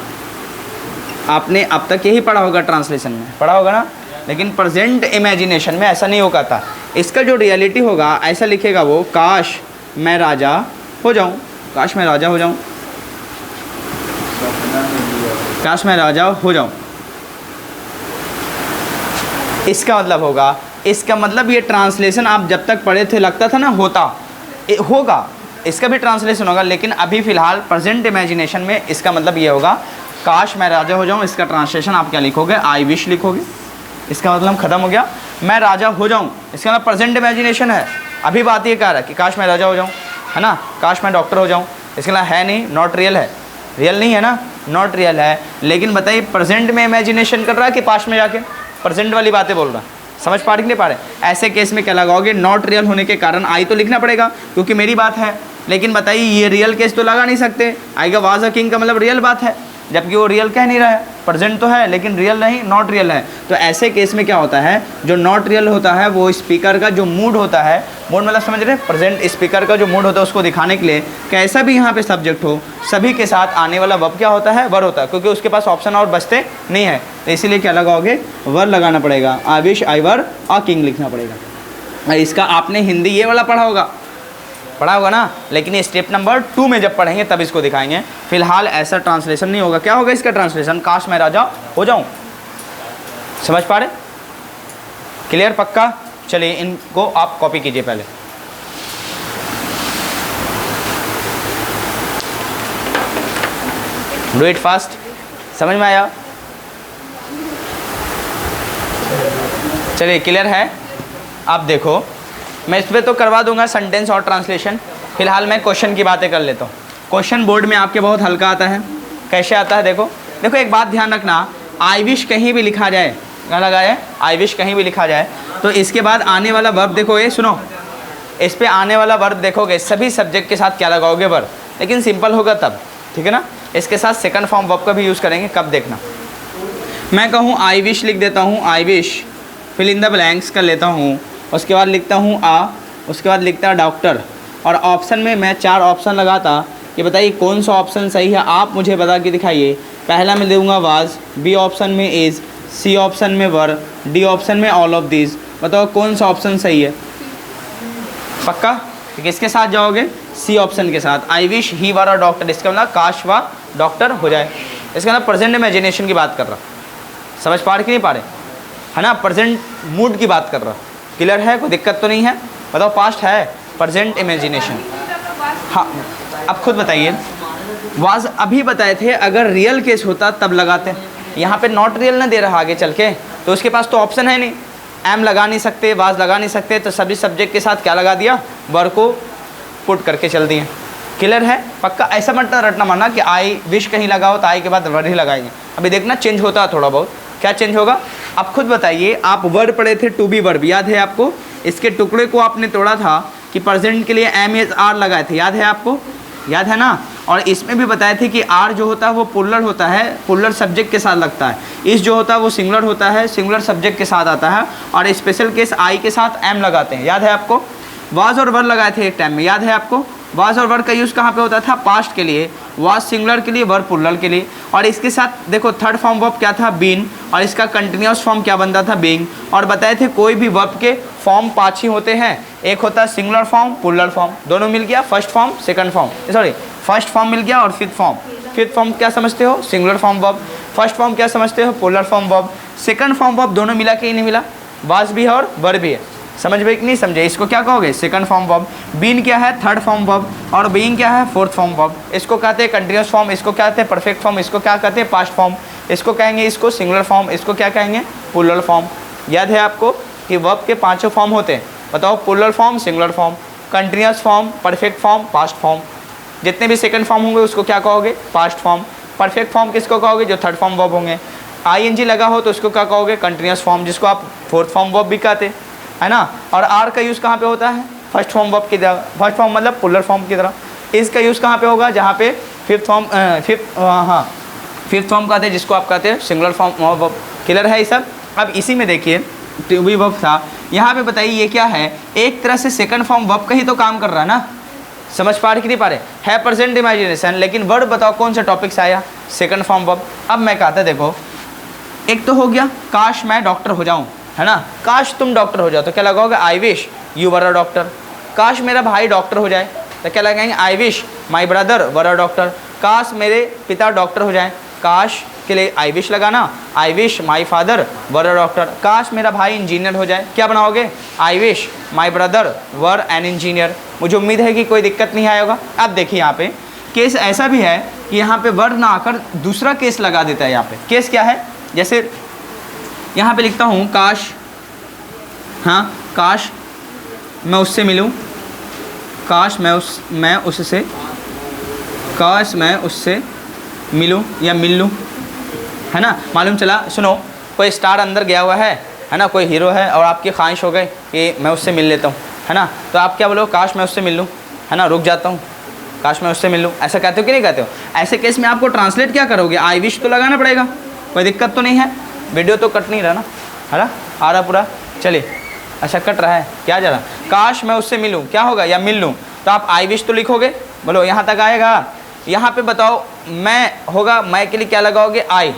आपने अब तक यही पढ़ा होगा, ट्रांसलेशन में पढ़ा होगा ना, लेकिन प्रेजेंट इमेजिनेशन में ऐसा नहीं होगा था। इसका जो रियलिटी होगा ऐसा लिखेगा वो, काश मैं राजा हो जाऊं, काश मैं राजा हो जाऊं, काश मैं राजा हो जाऊं। इसका मतलब होगा, इसका मतलब ये ट्रांसलेशन आप जब तक पढ़े थे लगता था ना होता होगा, इसका भी ट्रांसलेशन होगा, लेकिन अभी फ़िलहाल प्रेजेंट इमेजिनेशन में इसका मतलब ये होगा काश मैं राजा हो जाऊं। इसका ट्रांसलेशन आप क्या लिखोगे, आई विश लिखोगे। इसका मतलब ख़त्म हो गया, मैं राजा हो जाऊं, इसका मतलब प्रेजेंट इमेजिनेशन है। अभी बात ये कह रहा है कि काश मैं राजा हो जाऊं, है ना, काश मैं डॉक्टर हो जाऊं, इसके मतलब है नहीं, नॉट रियल है, रियल नहीं है ना, नॉट रियल है। लेकिन बताइए प्रेजेंट में इमेजिनेशन कर रहा है कि पास्ट में जाके प्रेजेंट वाली बातें बोल रहा है। समझ पा रहे नहीं पा रहे? ऐसे केस में क्या लगाओगे, नॉट रियल होने के कारण आई तो लिखना पड़ेगा क्योंकि मेरी बात है, लेकिन बताइए ये रियल केस तो लगा नहीं सकते। आई का वाज अ किंग का मतलब रियल बात है, जबकि वो रियल कह नहीं रहा है, प्रेजेंट तो है लेकिन रियल नहीं, नॉट रियल है। तो ऐसे केस में क्या होता है, जो नॉट रियल होता है वो स्पीकर का जो मूड होता है, मूड मतलब समझ रहे, प्रेजेंट स्पीकर का जो मूड होता है उसको दिखाने के लिए कैसा भी यहाँ पे सब्जेक्ट हो, सभी के साथ आने वाला वर्ब क्या होता है, वर होता है, क्योंकि उसके पास ऑप्शन और बचते नहीं है। तो इसीलिए क्या लगाओगे, वर लगाना पड़ेगा, आई wish I were a king लिखना पड़ेगा। इसका आपने हिंदी ये वाला पढ़ा होगा ना, लेकिन ये स्टेप नंबर 2 में जब पढ़ेंगे तब इसको दिखाएंगे। फिलहाल ऐसा ट्रांसलेशन नहीं होगा। क्या होगा इसका ट्रांसलेशन, काश मैं राजा हो जाऊं। समझ पा रहे, क्लियर, पक्का? चलिए इनको आप कॉपी कीजिए पहले। Do it fast. समझ में आया? चलिए क्लियर है। आप देखो, मैं इस पर तो करवा दूंगा सेंटेंस और ट्रांसलेशन। फिलहाल मैं क्वेश्चन की बातें कर लेता हूँ। क्वेश्चन बोर्ड में आपके बहुत हल्का आता है। कैसे आता है देखो, देखो एक बात ध्यान रखना, आई विश कहीं भी लिखा जाए, क्या लगा है, आई विश कहीं भी लिखा जाए तो इसके बाद आने वाला वर्ब देखो, ये सुनो, इस पे आने वाला वर्ब देखोगे सभी सब्जेक्ट के साथ क्या लगाओगे, वर्ब, लेकिन सिंपल होगा तब, ठीक है ना। इसके साथ सेकंड फॉर्म वर्ब का भी यूज़ करेंगे, कब देखना। मैं कहूँ आई विश लिख देता हूँ, I wish fill in the blanks कर लेता हूँ, उसके बाद लिखता हूँ आ, उसके बाद लिखता है डॉक्टर, और ऑप्शन में मैं 4 ऑप्शन लगाता कि बताइए कौन सा ऑप्शन सही है, आप मुझे बता के दिखाइए। पहला मैं दूंगा वाज, बी ऑप्शन में इज़, सी ऑप्शन में वर, डी ऑप्शन में ऑल ऑफ दिस। बताओ कौन सा ऑप्शन सही है, पक्का? तो किसके साथ जाओगे, सी ऑप्शन के साथ। I wish he were a doctor, इसका मतलब काश वह डॉक्टर हो जाए। इसका मतलब प्रेजेंट इमेजिनेशन की बात कर रहा, समझ पा रहे कि नहीं पा रहे, है ना, प्रेजेंट मूड की बात कर रहा। क्लियर है, कोई दिक्कत तो नहीं है? बताओ पास्ट है, प्रेजेंट इमेजिनेशन। हाँ अब खुद बताइए, वाज अभी बताए थे, अगर रियल केस होता तब लगाते, यहाँ पे नॉट रियल ना दे रहा आगे चल के, तो उसके पास तो ऑप्शन है नहीं, एम लगा नहीं सकते, वाज लगा नहीं सकते, तो सभी सब्जेक्ट के साथ क्या लगा दिया, वर को पुट करके चल दिए। क्लियर है, पक्का? ऐसा मत रटना मानना कि आई विश कहीं लगाओ तो आई के बाद वर ही लगाएंगे। अभी देखना चेंज होता है थोड़ा बहुत। क्या चेंज होगा, आप खुद बताइए। आप वर्ड पढ़े थे टू बी वर्ब, याद है आपको? इसके टुकड़े को आपने तोड़ा था कि प्रेजेंट के लिए एम एज आर लगाए थे, याद है आपको? याद है ना। और इसमें भी बताए थे कि आर जो होता है वो पुलर होता है, पुलर सब्जेक्ट के साथ लगता है। इस जो होता है वो सिंगुलर होता है, सिंगुलर सब्जेक्ट के साथ आता है। और स्पेशल केस आई के साथ एम लगाते हैं, याद है आपको? वाज और वर लगाए थे एक टाइम में, याद है आपको? वाज और वर का यूज़ कहाँ पे होता था, पास्ट के लिए, वाज सिंगुलर के लिए, वर पुलर के लिए। और इसके साथ देखो थर्ड फॉर्म वर्ब क्या था, बीन, और इसका कंटिन्यूस फॉर्म क्या बनता था, बीइंग। और बताए थे कोई भी वर्ब के फॉर्म 5 ही होते हैं, एक होता है सिंगुलर फॉर्म, पुलर फॉर्म, दोनों मिल गया, first form second form, sorry first form मिल गया और फिफ्थ फॉर्म। फिफ्थ फॉर्म क्या समझते हो, singular form verb. First form क्या समझते हो, plural form verb. Second form verb दोनों मिला के ही नहीं मिला, वाज भी है और वर भी है। समझ में कि नहीं समझे, इसको क्या कहोगे, सेकंड फॉर्म वर्ब। बीन क्या है, थर्ड फॉर्म वर्ब। और बीइंग क्या है, फोर्थ फॉर्म वर्ब। इसको कहते हैं कंटिन्यूस फॉर्म, इसको क्या कहते हैं परफेक्ट फॉर्म, इसको क्या कहते हैं पास्ट फॉर्म, इसको कहेंगे इसको सिंगुलर फॉर्म, इसको क्या कहेंगे पुलर फॉर्म। याद है आपको कि वर्ब के 5 फॉर्म होते हैं, बताओ puller form, singular form, continuous form, perfect form, past form. जितने भी सेकंड फॉर्म होंगे उसको क्या कहोगे, पास्ट फॉर्म। परफेक्ट फॉर्म किसको कहोगे, जो थर्ड फॉर्म वर्ब होंगे। आईएनजी लगा हो तो उसको क्या कहोगे, कंटिन्यूस फॉर्म, जिसको आप फोर्थ फॉर्म वर्ब भी कहते है ना। और आर का यूज़ कहाँ पे होता है, फर्स्ट फॉर्म वर्ब की तरह, फर्स्ट फॉर्म मतलब पुलर फॉर्म की तरह। इसका यूज़ कहाँ पे होगा, जहाँ पे फिफ्थ फॉर्म फिफ्थ फॉर्म कहते हैं, जिसको आप कहते हैं सिंगुलर फॉर्म वर्ब। क्लियर है ये सब। अब इसी में देखिए टू बी वर्ब था, यहाँ पे बताइए ये क्या है, एक तरह से सेकंड फॉर्म वर्ब का ही तो काम कर रहा है ना, समझ पा रहे कि नहीं पा रहे? है प्रेजेंट इमेजिनेशन, लेकिन वर्ड बताओ कौन सा टॉपिक से आया? Second form verb. अब मैं कहता देखो, एक तो हो गया काश मैं डॉक्टर हो जाऊं, है ना, काश तुम डॉक्टर हो जाओ तो क्या लगाओगे? I wish you were a doctor. काश मेरा भाई डॉक्टर हो जाए तो क्या लगाएंगे? I wish my brother were a doctor. काश मेरे पिता डॉक्टर हो जाए, काश के लिए आई विश लगाना, I wish my father were a doctor. काश मेरा भाई इंजीनियर हो जाए, क्या बनाओगे? I wish my brother were an engineer. मुझे उम्मीद है कि कोई दिक्कत नहीं आएगा। अब देखिए यहाँ पे केस ऐसा भी है कि यहाँ पे वर्ड ना आकर दूसरा केस लगा देता है। यहाँ पे केस क्या है? जैसे यहाँ पे लिखता हूँ काश, हाँ, काश मैं उससे मिलूँ, काश मैं उससे मिलूँ या मिल लूँ, है ना। मालूम चला, सुनो, कोई स्टार अंदर गया हुआ है ना, कोई हीरो है और आपकी ख्वाहिश हो गई कि मैं उससे मिल लेता हूँ, है ना, तो आप क्या बोलो? काश मैं उससे मिल लूँ, है ना, रुक जाता हूँ, काश मैं उससे मिल लूँ। ऐसा कहते हो कि नहीं कहते हो? ऐसे केस में आपको ट्रांसलेट क्या करोगे? आई विश तो लगाना पड़ेगा, कोई दिक्कत तो नहीं है। वीडियो तो कट नहीं रहा ना, है ना, आ रहा पूरा? चलिए, अच्छा कट रहा है, क्या जा रहा? काश मैं उससे मिलूँ, क्या होगा? या मिल लूँ, तो आप आई विश तो लिखोगे, बोलो यहाँ तक आएगा। यहाँ पे बताओ मैं होगा, मैं के लिए क्या लगाओगे? आई।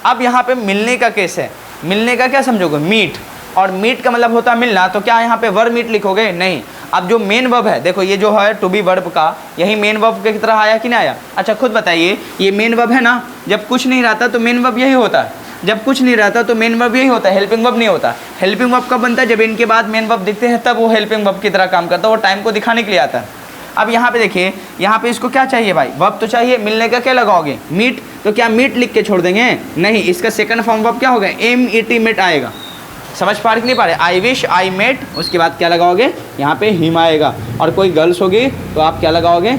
अब यहाँ पे मिलने का केस है, मिलने का क्या समझोगे? मीट, और मीट का मतलब होता है मिलना, तो क्या यहाँ पे वर मीट लिखोगे? नहीं। अब जो मेन वर्ब है, देखो ये जो है टू बी वर्ब का, यही मेन वर्ब की तरह आया कि नहीं आया? अच्छा खुद बताइए, ये मेन वर्ब है ना, जब कुछ नहीं रहता तो मेन वर्ब यही होता है, जब कुछ नहीं रहता तो मेन वर्ब यही होता है, हेल्पिंग वर्ब नहीं होता। हेल्पिंग वर्ब कब बनता है? जब इनके बाद मेन वर्ब दिखते हैं तब वो हेल्पिंग वर्ब की तरह काम करता है, वो टाइम को दिखाने के लिए आता है। अब यहाँ पे देखिए, यहाँ पे इसको क्या चाहिए भाई? वर्ब तो चाहिए, मिलने का क्या लगाओगे? मीट, तो क्या मीट लिख के छोड़ देंगे? नहीं, इसका सेकंड फॉर्म वर्ब क्या होगा? MET मेट आएगा। समझ पा रहे कि नहीं पा रहे? आई विश आई मेट, उसके बाद क्या लगाओगे? यहाँ पे हिम आएगा। और कोई गर्ल्स होगी तो आप क्या लगाओगे?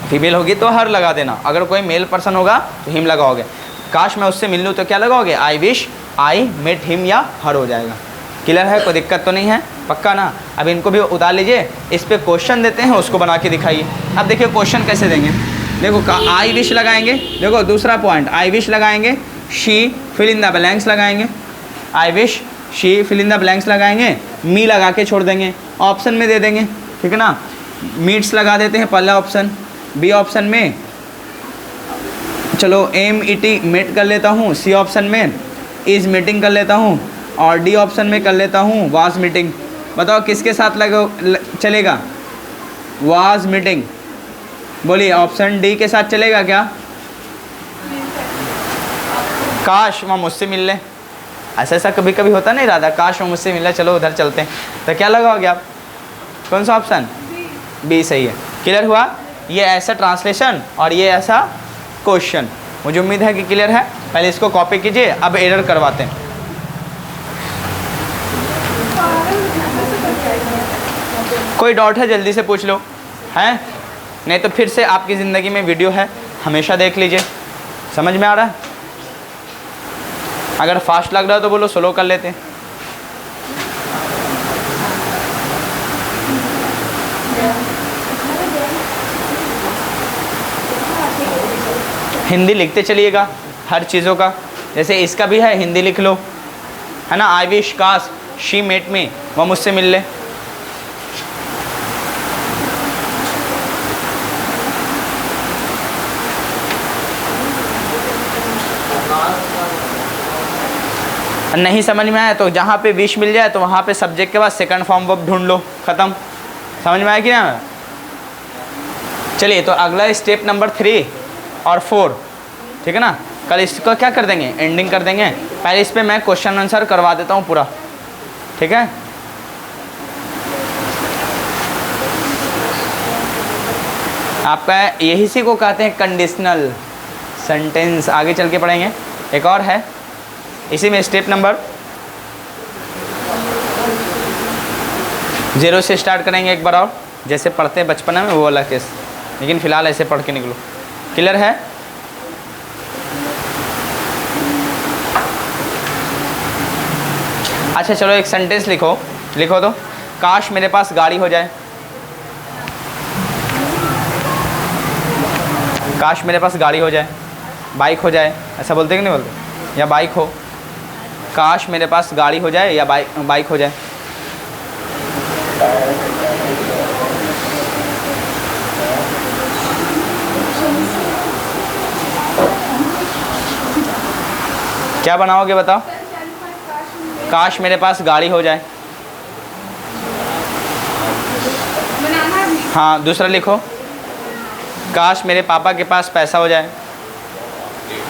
फीमेल होगी तो हर लगा देना, अगर कोई मेल पर्सन होगा तो हिम लगाओगे। काश मैं उससे मिल लूँ तो क्या लगाओगे? I wish I met him या हर हो जाएगा। क्लियर है? कोई दिक्कत तो नहीं है? पक्का ना? अब इनको भी उतार लीजिए, इस पे क्वेश्चन देते हैं, उसको बना के दिखाइए। अब देखिए क्वेश्चन कैसे देंगे। देखो आई विश लगाएंगे, देखो दूसरा पॉइंट, आई विश लगाएंगे, she fill in the blanks लगाएंगे, I wish she fill in the blanks लगाएंगे, मी लगा के छोड़ देंगे, ऑप्शन में दे देंगे, ठीक है ना। मीट्स लगा देते हैं पहला ऑप्शन, बी ऑप्शन में चलो MET मेट कर लेता हूँ, सी ऑप्शन में इज़ मीटिंग कर लेता हूँ, और डी ऑप्शन में कर लेता हूँ वाज मीटिंग। बताओ किसके साथ चलेगा? Was meeting. बोलिए ऑप्शन डी के साथ चलेगा क्या? काश वह मुझसे मिल ले। ऐसा कभी कभी होता नहीं राधा, काश वो मुझसे मिल ले, चलो उधर चलते हैं, तो क्या लगाओगे आप? कौन सा ऑप्शन? बी सही है। क्लियर हुआ? ये ऐसा ट्रांसलेशन और ये ऐसा क्वेश्चन। मुझे उम्मीद है कि क्लियर है। पहले इसको कॉपी कीजिए, अब एरर करवाते हैं। कोई डाउट है जल्दी से पूछ लो, हैं? नहीं तो फिर से आपकी ज़िंदगी में वीडियो है, हमेशा देख लीजिए। समझ में आ रहा है? अगर फास्ट लग रहा है तो बोलो स्लो कर लेते हैं। हिंदी लिखते चलिएगा हर चीज़ों का, जैसे इसका भी है हिंदी लिख लो, है ना। आई विश काश शी मेट मी, वह मुझसे मिल ले। नहीं समझ में आया तो जहाँ पे विश मिल जाए तो वहाँ पे सब्जेक्ट के बाद सेकंड फॉर्म वर्ब ढूंढ लो, ख़त्म। समझ में आया कि ना? चलिए तो अगला स्टेप नंबर 3 और 4, ठीक है ना। कल इसको क्या कर देंगे? एंडिंग कर देंगे। पहले इस पर मैं क्वेश्चन आंसर करवा देता हूँ पूरा, ठीक है। आपका यही सी को कहते हैं कंडीशनल सेंटेंस। आगे चल के पढ़ेंगे। एक और है इसी में, स्टेप नंबर 0 से स्टार्ट करेंगे एक बार और, जैसे पढ़ते हैं बचपन में वो वाला केस, लेकिन फ़िलहाल ऐसे पढ़ के निकलो। क्लियर है? अच्छा चलो एक सेंटेंस लिखो तो, काश मेरे पास गाड़ी हो जाए। काश मेरे पास गाड़ी हो जाए, बाइक हो जाए, ऐसा बोलते कि नहीं बोलते? या बाइक हो, काश मेरे पास गाड़ी हो जाए या बाइक हो जाए। क्या बनाओगे बताओ? काश मेरे पास गाड़ी हो जाए। बनाना भी। हाँ, दूसरा लिखो, काश मेरे पापा के पास पैसा हो जाए।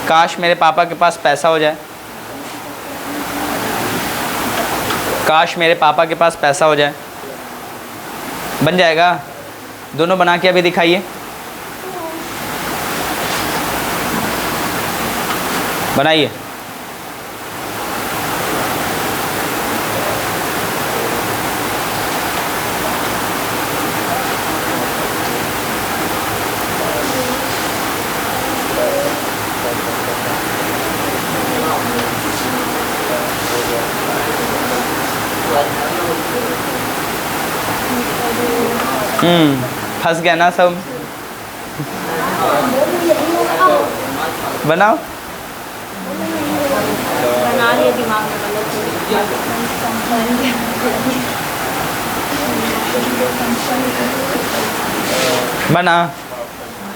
काश मेरे पापा के पास पैसा हो जाए। काश मेरे पापा के पास पैसा हो जाए। बन जाएगा? दोनों बना के अभी दिखाइए। बनाइए। फंस गया ना सब। बनाओ। बना लिए दिमाग में बना।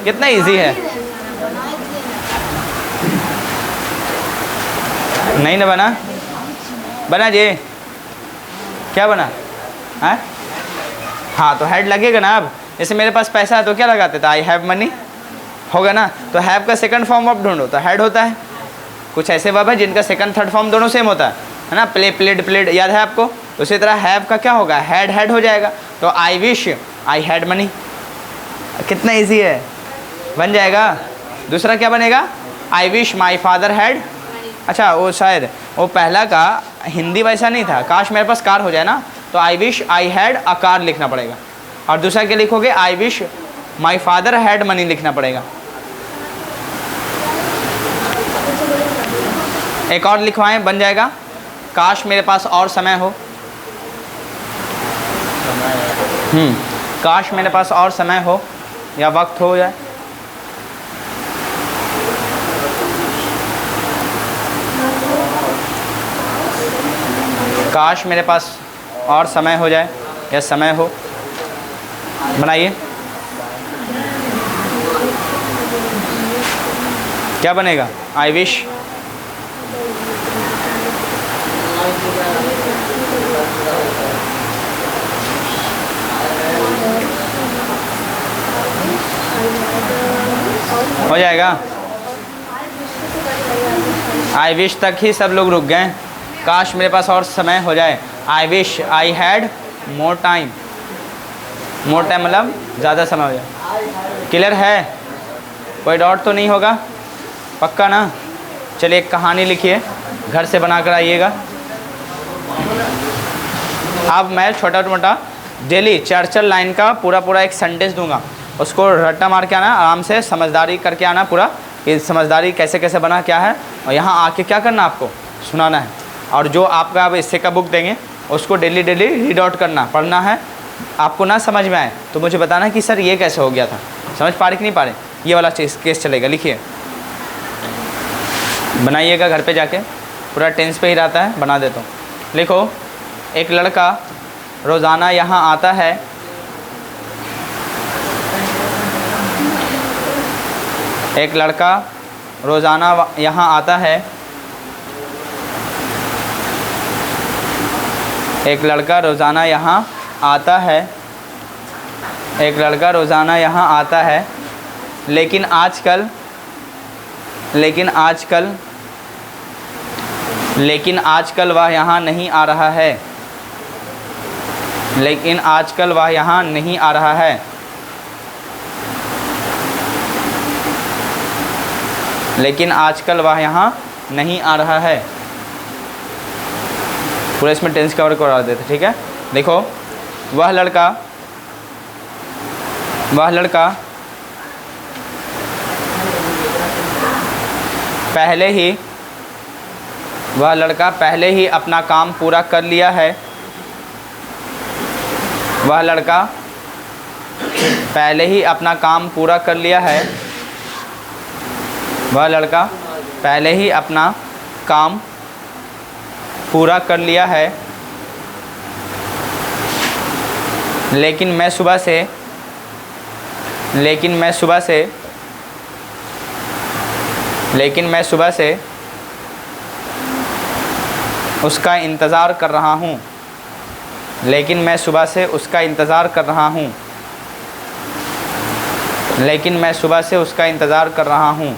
कितना इजी है। नहीं ना बना? बना जी। क्या बना? हाँ हाँ, तो हेड लगेगा ना। अब जैसे मेरे पास पैसा है तो क्या लगाते थे? आई हैव मनी होगा ना। तो हैव का सेकंड फॉर्म आप ढूंढो तो हेड होता है। कुछ ऐसे वर्ब है जिनका सेकंड थर्ड फॉर्म दोनों सेम होता है ना। प्ले, प्लेड, प्लेड, याद है आपको? उसी तरह हैव का क्या होगा? हैड, हेड हो जाएगा। तो आई विश आई हैड मनी। कितना इजी है, बन जाएगा। दूसरा क्या बनेगा? I wish my father had. अच्छा, वो शायद वो पहला का हिंदी वैसा नहीं था। काश मेरे पास कार हो जाए ना, तो आई wish I had a car लिखना पड़ेगा। और दूसरा क्या लिखोगे? I wish my father had money लिखना पड़ेगा। एक और लिखवाएं, बन जाएगा। काश मेरे पास और समय हो। काश मेरे पास और समय हो या वक्त हो जाए। काश मेरे पास और समय हो जाए या समय हो। बनाइए। क्या बनेगा? आई विश हो जाएगा। आई विश तक ही सब लोग रुक गए। काश मेरे पास और समय हो जाए। आई wish I had more time. More time मतलब ज़्यादा समय हो जाए। क्लियर है? कोई डाउट तो नहीं होगा? पक्का ना? चलिए एक कहानी लिखिए, घर से बना कर आइएगा। अब मैं छोटा मोटा डेली चर्चल लाइन का पूरा एक सेंटेंस दूंगा, उसको रट्टा मार के आना, आराम से समझदारी करके आना पूरा, कि समझदारी कैसे कैसे बना क्या है, और यहाँ आके क्या करना आपको सुनाना है। और जो आपका अब इससे का बुक देंगे उसको डेली रीड आउट करना, पढ़ना है। आपको ना समझ में आए तो मुझे बताना कि सर ये कैसे हो गया था, समझ पा रहे कि नहीं पा रहे। ये वाला केस चलेगा। लिखिए, बनाइएगा घर पे जाके, पूरा टेंस पे ही रहता है, बना देता हूँ। लिखो, एक लड़का रोज़ाना यहाँ आता है। एक लड़का रोज़ाना यहाँ आता है। एक लड़का रोज़ाना यहाँ आता है। एक लड़का रोज़ाना यहाँ आता है, लेकिन आजकल वह यहाँ नहीं आ रहा है। लेकिन आजकल वह यहाँ नहीं आ रहा है। लेकिन आजकल वह यहाँ नहीं आ रहा है। पूरा इसमें टेंस कवर करा देते, ठीक है। देखो, वह लड़का पहले ही अपना काम पूरा कर लिया है। वह लड़का पहले ही अपना काम पूरा कर लिया है। वह लड़का पहले ही अपना काम पूरा कर लिया है। लेकिन मैं सुबह से उसका इंतज़ार कर रहा हूँ, लेकिन मैं सुबह से उसका इंतज़ार कर रहा हूँ, लेकिन मैं सुबह से उसका इंतज़ार कर रहा हूँ।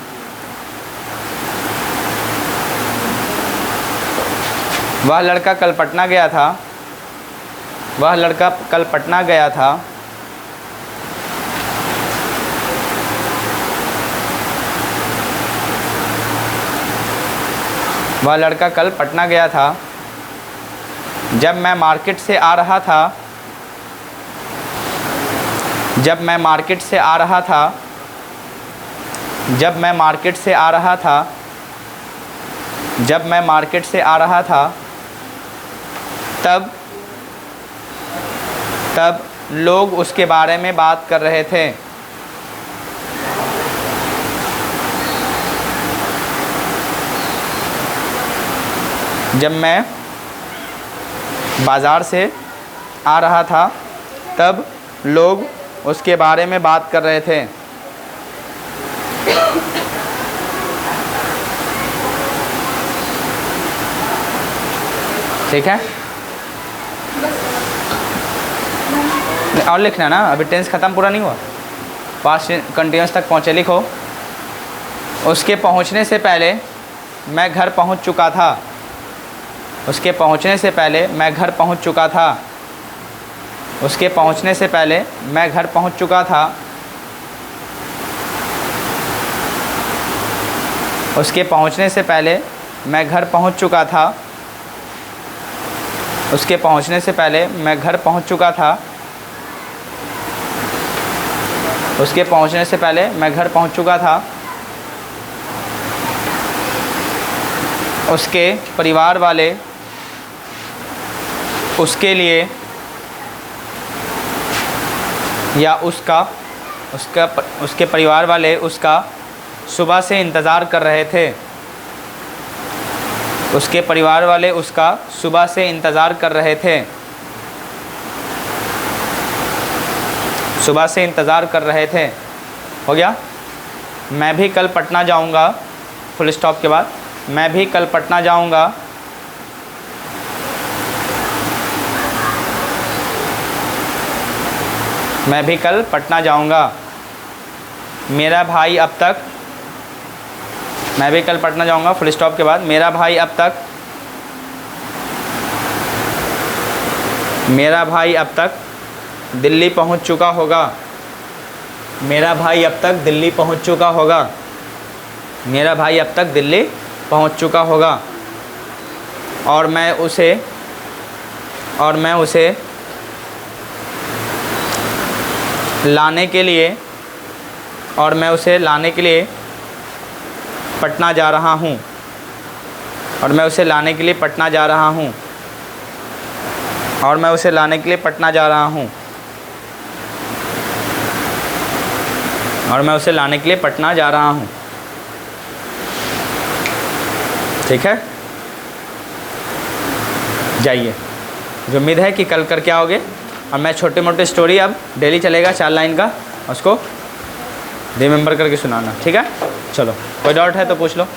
वह लड़का कल पटना गया था, वह लड़का कल पटना गया था। वह लड़का कल पटना गया था। जब मैं मार्केट से आ रहा था, जब मैं मार्केट से आ रहा था, जब मैं मार्केट से आ रहा था, जब मैं मार्केट से आ रहा था, तब लोग उसके बारे में बात कर रहे थे। जब मैं बाज़ार से आ रहा था, तब लोग उसके बारे में बात कर रहे थे। ठीक है, और लिखना ना, अभी टेंस ख़त्म पूरा नहीं हुआ, पास्ट कंटिन्यूस तक पहुँचे, लिखो। उसके पहुँचने से पहले मैं घर पहुँच चुका था। उसके पहुँचने से पहले मैं घर पहुँच चुका था। उसके पहुँचने से पहले मैं घर पहुँच चुका था। उसके पहुँचने से पहले मैं घर पहुँच चुका था। उसके पहुँचने से पहले मैं घर पहुँच चुका था। उसके पहुँचने से पहले मैं घर पहुँच चुका था। उसके परिवार वाले उसके लिए या उसके परिवार वाले उसका सुबह से इंतज़ार कर रहे थे। उसके परिवार वाले उसका सुबह से इंतज़ार कर रहे थे। सुबह से इंतज़ार कर रहे थे। हो गया। मैं भी कल पटना जाऊंगा, फुल स्टॉप के बाद मैं भी कल पटना जाऊंगा। मैं भी कल पटना जाऊंगा। मेरा भाई अब तक, मैं भी कल पटना जाऊंगा, फुल स्टॉप के बाद मेरा भाई अब तक, मेरा भाई अब तक दिल्ली पहुंच चुका होगा। मेरा भाई अब तक दिल्ली पहुंच चुका होगा। मेरा भाई अब तक दिल्ली पहुंच चुका होगा। और मैं उसे लाने के लिए पटना जा रहा हूँ। और मैं उसे लाने के लिए पटना जा रहा हूँ। और मैं उसे लाने के लिए पटना जा रहा हूँ। और मैं उसे लाने के लिए पटना जा रहा हूँ। ठीक है, जाइए। मुझे उम्मीद है कि कल करके आओगे। और मैं छोटे मोटे स्टोरी अब डेली चलेगा 4 लाइन का, उसको रिमेंबर करके सुनाना। ठीक है, चलो। कोई डाउट है तो पूछ लो।